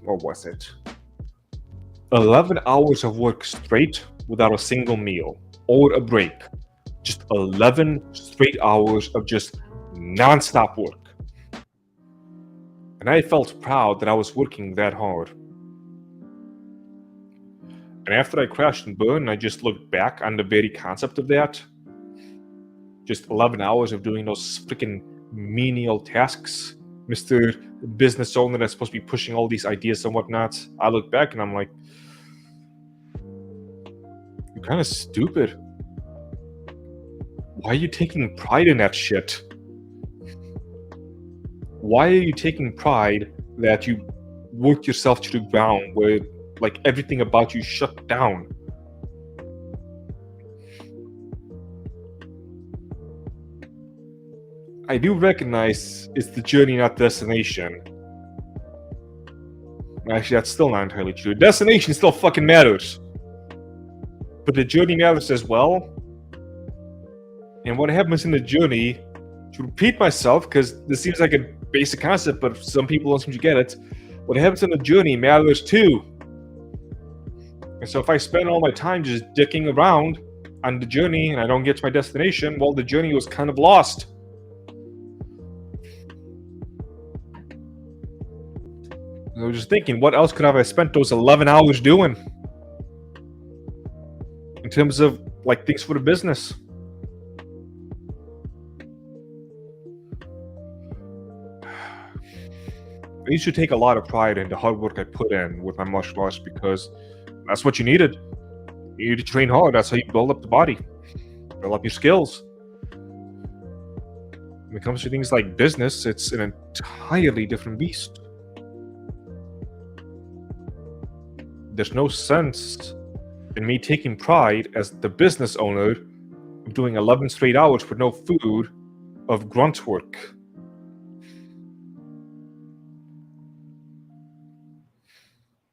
what was it? 11 hours of work straight without a single meal or a break. Just 11 straight hours of just non-stop work. And I felt proud that I was working that hard. And after I crashed and burned, I just looked back on the very concept of that. Just 11 hours of doing those freaking menial tasks. Mr. Business owner that's supposed to be pushing all these ideas and whatnot. I look back and I'm like, you're kind of stupid. Why are you taking pride in that shit? Why are you taking pride that you worked yourself to the ground where everything about you shut down? I do recognize it's the journey, not destination. Actually, that's still not entirely true. Destination still fucking matters. But the journey matters as well. And what happens in the journey, to repeat myself, because this seems like a basic concept, but some people don't seem to get it. What happens on the journey matters too. And so if I spend all my time just dicking around on the journey and I don't get to my destination, well, the journey was kind of lost. I was just thinking, what else could I have spent those 11 hours doing? In terms of, like, things for the business. I used to take a lot of pride in the hard work I put in with my martial arts because that's what you needed. You need to train hard. That's how you build up the body, build up your skills. When it comes to things like business, it's an entirely different beast. There's no sense in me taking pride as the business owner of doing 11 straight hours with no food of grunt work.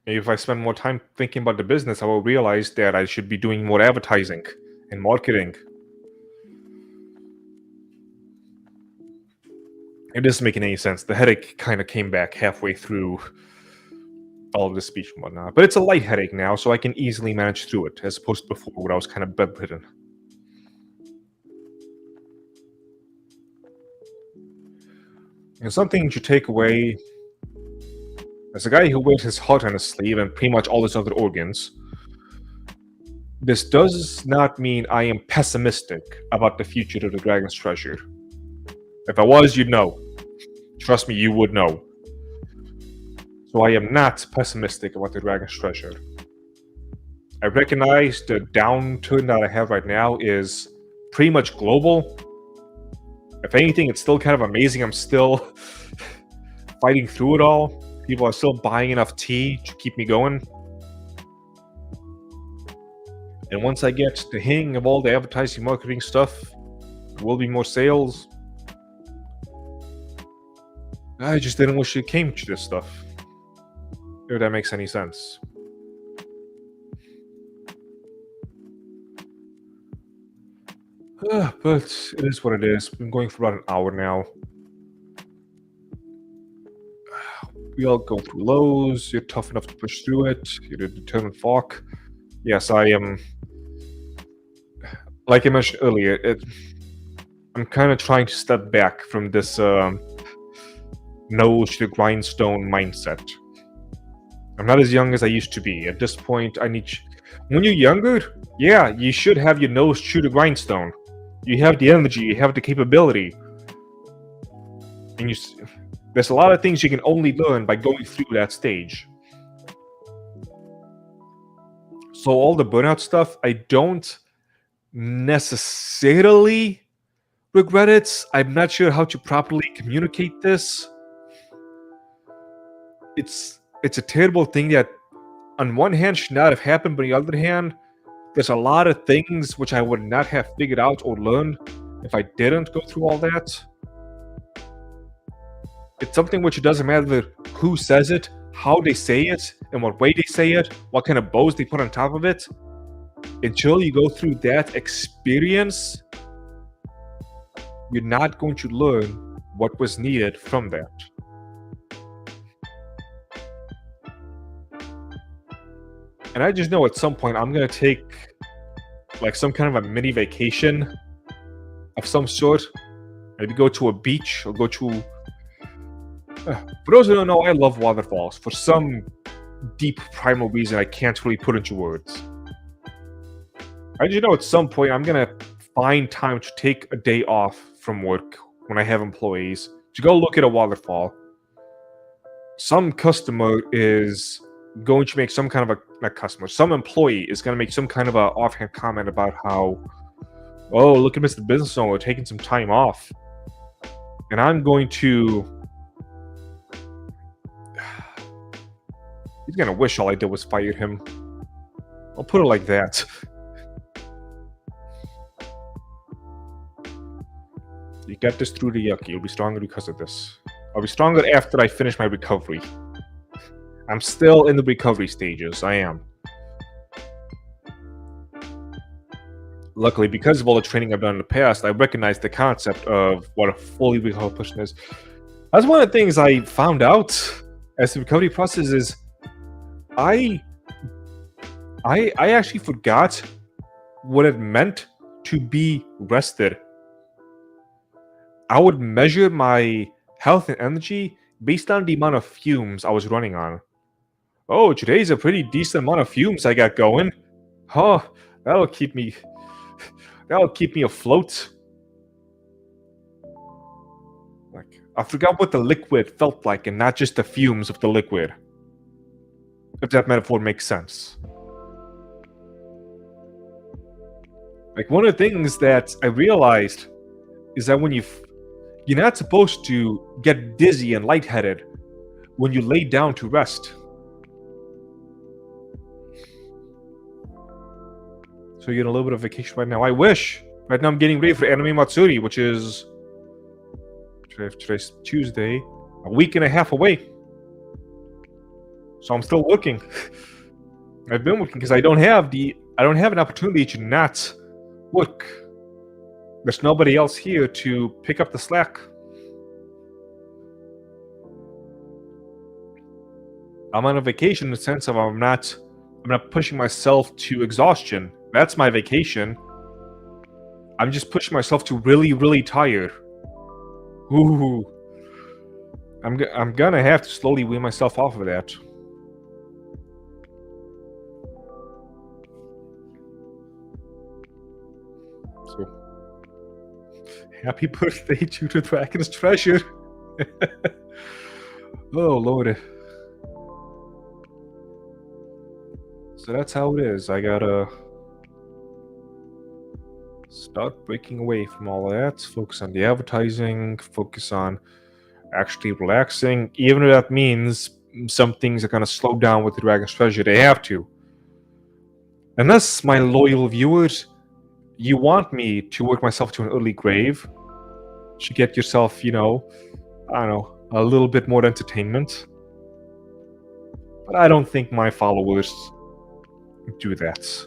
Maybe if I spend more time thinking about the business, I will realize that I should be doing more advertising and marketing. It doesn't make any sense. The headache kind of came back halfway through all of the speech and whatnot. But it's a light headache now, so I can easily manage through it, as opposed to before when I was kind of bedridden. And something to take away, as a guy who wears his heart on his sleeve and pretty much all his other organs, this does not mean I am pessimistic about the future of the Dragon's Treasure. If I was, you'd know. Trust me, you would know. So I am not pessimistic about the Dragon's Treasure. I recognize the downturn that I have right now is pretty much global. If anything, it's still kind of amazing. I'm still fighting through it all. People are still buying enough tea to keep me going. And once I get the hang of all the advertising, marketing stuff, there will be more sales. I just didn't wish it came to this stuff. If that makes any sense. But it is what it is. Been going for about an hour now. We all go through lows. You're tough enough to push through it. You're a determined fuck. Yes, I am. Like I mentioned earlier, I'm kind of trying to step back from this nose to the grindstone mindset. I'm not as young as I used to be. At this point, when you're younger, yeah, you should have your nose to the grindstone. You have the energy, you have the capability. And there's a lot of things you can only learn by going through that stage. So all the burnout stuff, I don't necessarily regret it. I'm not sure how to properly communicate this. It's a terrible thing that on one hand should not have happened, but on the other hand, there's a lot of things which I would not have figured out or learned if I didn't go through all that. It's something which it doesn't matter who says it, how they say it, and what way they say it, what kind of bows they put on top of it. Until you go through that experience, you're not going to learn what was needed from that. And I just know at some point I'm going to take like some kind of a mini vacation of some sort. Maybe go to a beach or go to... For those who don't know, I love waterfalls. For some deep primal reason I can't really put into words. I just know at some point I'm going to find time to take a day off from work when I have employees to go look at a waterfall. Some customer is going to make some kind of some employee is going to make some kind of a offhand comment about how, oh, look at Mr. Business Owner taking some time off. And I'm going to... He's going to wish all I did was fire him. I'll put it like that. You get this through the yucky. You'll be stronger because of this. I'll be stronger after I finish my recovery. I'm still in the recovery stages. I am. Luckily, because of all the training I've done in the past, I recognize the concept of what a fully recovered person is. That's one of the things I found out as the recovery process is I actually forgot what it meant to be rested. I would measure my health and energy based on the amount of fumes I was running on. Oh, today's a pretty decent amount of fumes I got going. Oh, that'll keep me afloat. Like, I forgot what the liquid felt like and not just the fumes of the liquid. If that metaphor makes sense. Like, one of the things that I realized is that when you're not supposed to get dizzy and lightheaded when you lay down to rest. So you're in a little bit of vacation right now. I wish. Right now I'm getting ready for Anime Matsuri, which is today's Tuesday, a week and a half away. So I'm still working. I've been working because I don't have an opportunity to not work. There's nobody else here to pick up the slack. I'm on a vacation in the sense of I'm not pushing myself to exhaustion. That's my vacation. I'm just pushing myself to really, really tired. Ooh. I'm gonna have to slowly wean myself off of that. So, happy birthday to the Dragon's Treasure. Oh, Lord. So that's how it is. I gotta start breaking away from all that. Focus on the advertising. Focus on actually relaxing. Even if that means some things are gonna slow down with the Dragon's Treasure, they have to. Unless, my loyal viewers, you want me to work myself to an early grave to get yourself, I don't know, a little bit more entertainment. But I don't think my followers do that.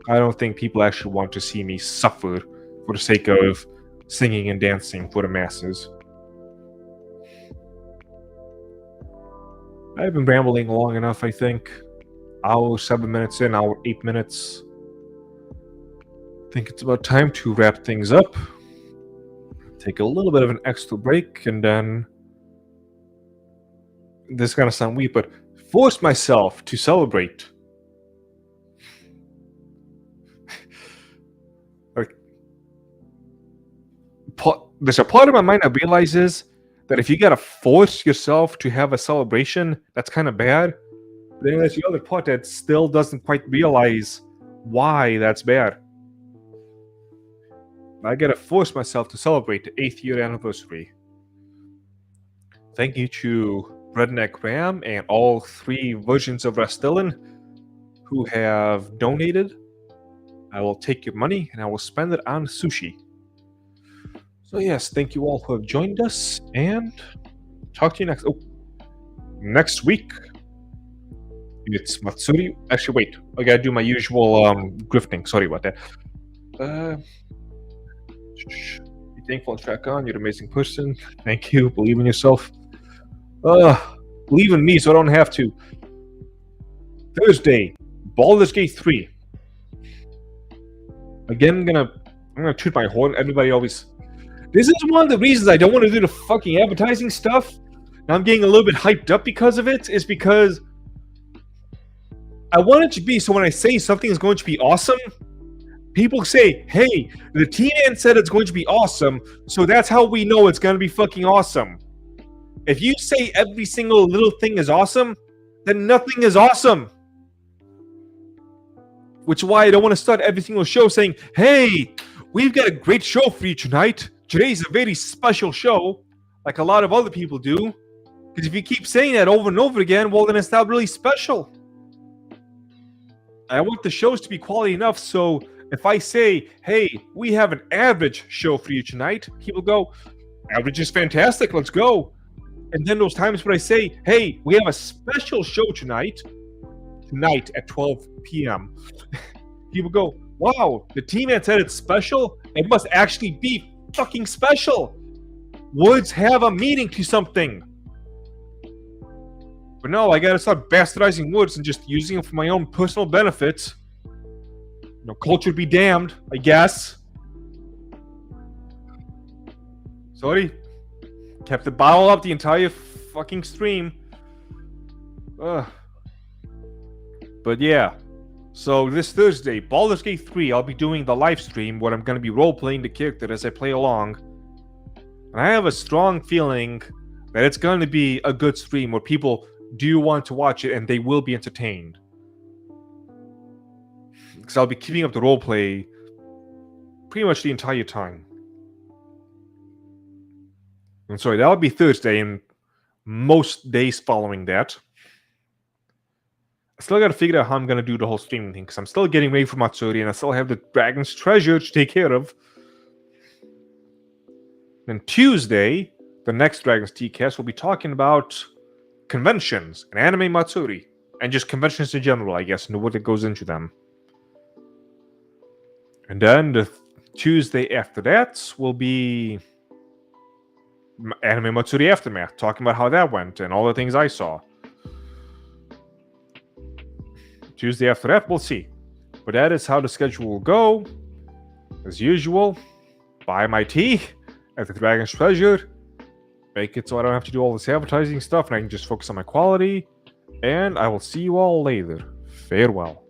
I don't think people actually want to see me suffer for the sake of singing and dancing for the masses. I've been rambling long enough, I think. Hour 7 minutes in, hour 8 minutes. I think it's about time to wrap things up. Take a little bit of an extra break, and then... This is gonna sound weird, but force myself to celebrate. There's a part of my mind that realizes that if you gotta force yourself to have a celebration, that's kind of bad. But then there's the other part that still doesn't quite realize why that's bad. I gotta force myself to celebrate the 8th year anniversary. Thank you to Redneck Ram and all 3 versions of Rastillan who have donated. I will take your money and I will spend it on sushi. So yes, thank you all who have joined us, and talk to you next week. It's Matsuri. Actually, wait, I gotta do my usual grifting. Sorry about that. Be thankful and track on. You're an amazing person. Thank you. Believe in yourself. Believe in me so I don't have to. Thursday, Baldur's Gate 3. Again, I'm gonna toot my horn. Everybody always... This is one of the reasons I don't want to do the fucking advertising stuff. And I'm getting a little bit hyped up because of it, is because I want it to be so when I say something is going to be awesome, people say, hey, the T-Man said it's going to be awesome, so that's how we know it's going to be fucking awesome. If you say every single little thing is awesome, then nothing is awesome. Which is why I don't want to start every single show saying, hey, we've got a great show for you tonight. Today's a very special show, like a lot of other people do. Because if you keep saying that over and over again, well, then it's not really special. I want the shows to be quality enough, so if I say, hey, we have an average show for you tonight, people go, average is fantastic, let's go. And then those times where I say, hey, we have a special show tonight at 12 p.m., people go, wow, the T-Man said it's special, it must actually be fucking special. Words have a meaning to something. But no, I gotta stop bastardizing words and just using them for my own personal benefits. Culture be damned, I guess. Sorry. Kept the bottle up the entire fucking stream. Ugh. But yeah. So this Thursday, Baldur's Gate 3, I'll be doing the live stream where I'm gonna be role-playing the character as I play along. And I have a strong feeling that it's going to be a good stream where people do want to watch it and they will be entertained. Because I'll be keeping up the roleplay pretty much the entire time. I'm sorry, that'll be Thursday and most days following that. I still gotta figure out how I'm gonna do the whole streaming thing, because I'm still getting ready for Matsuri and I still have the Dragon's Treasure to take care of. Then Tuesday, the next Dragon's Teacast, will be talking about conventions and anime Matsuri. And just conventions in general, I guess, and what it goes into them. And then the Tuesday after that will be Anime Matsuri Aftermath, talking about how that went and all the things I saw. Tuesday after that, we'll see. But that is how the schedule will go. As usual, buy my tea at the Dragon's Treasure. Make it so I don't have to do all this advertising stuff and I can just focus on my quality. And I will see you all later. Farewell.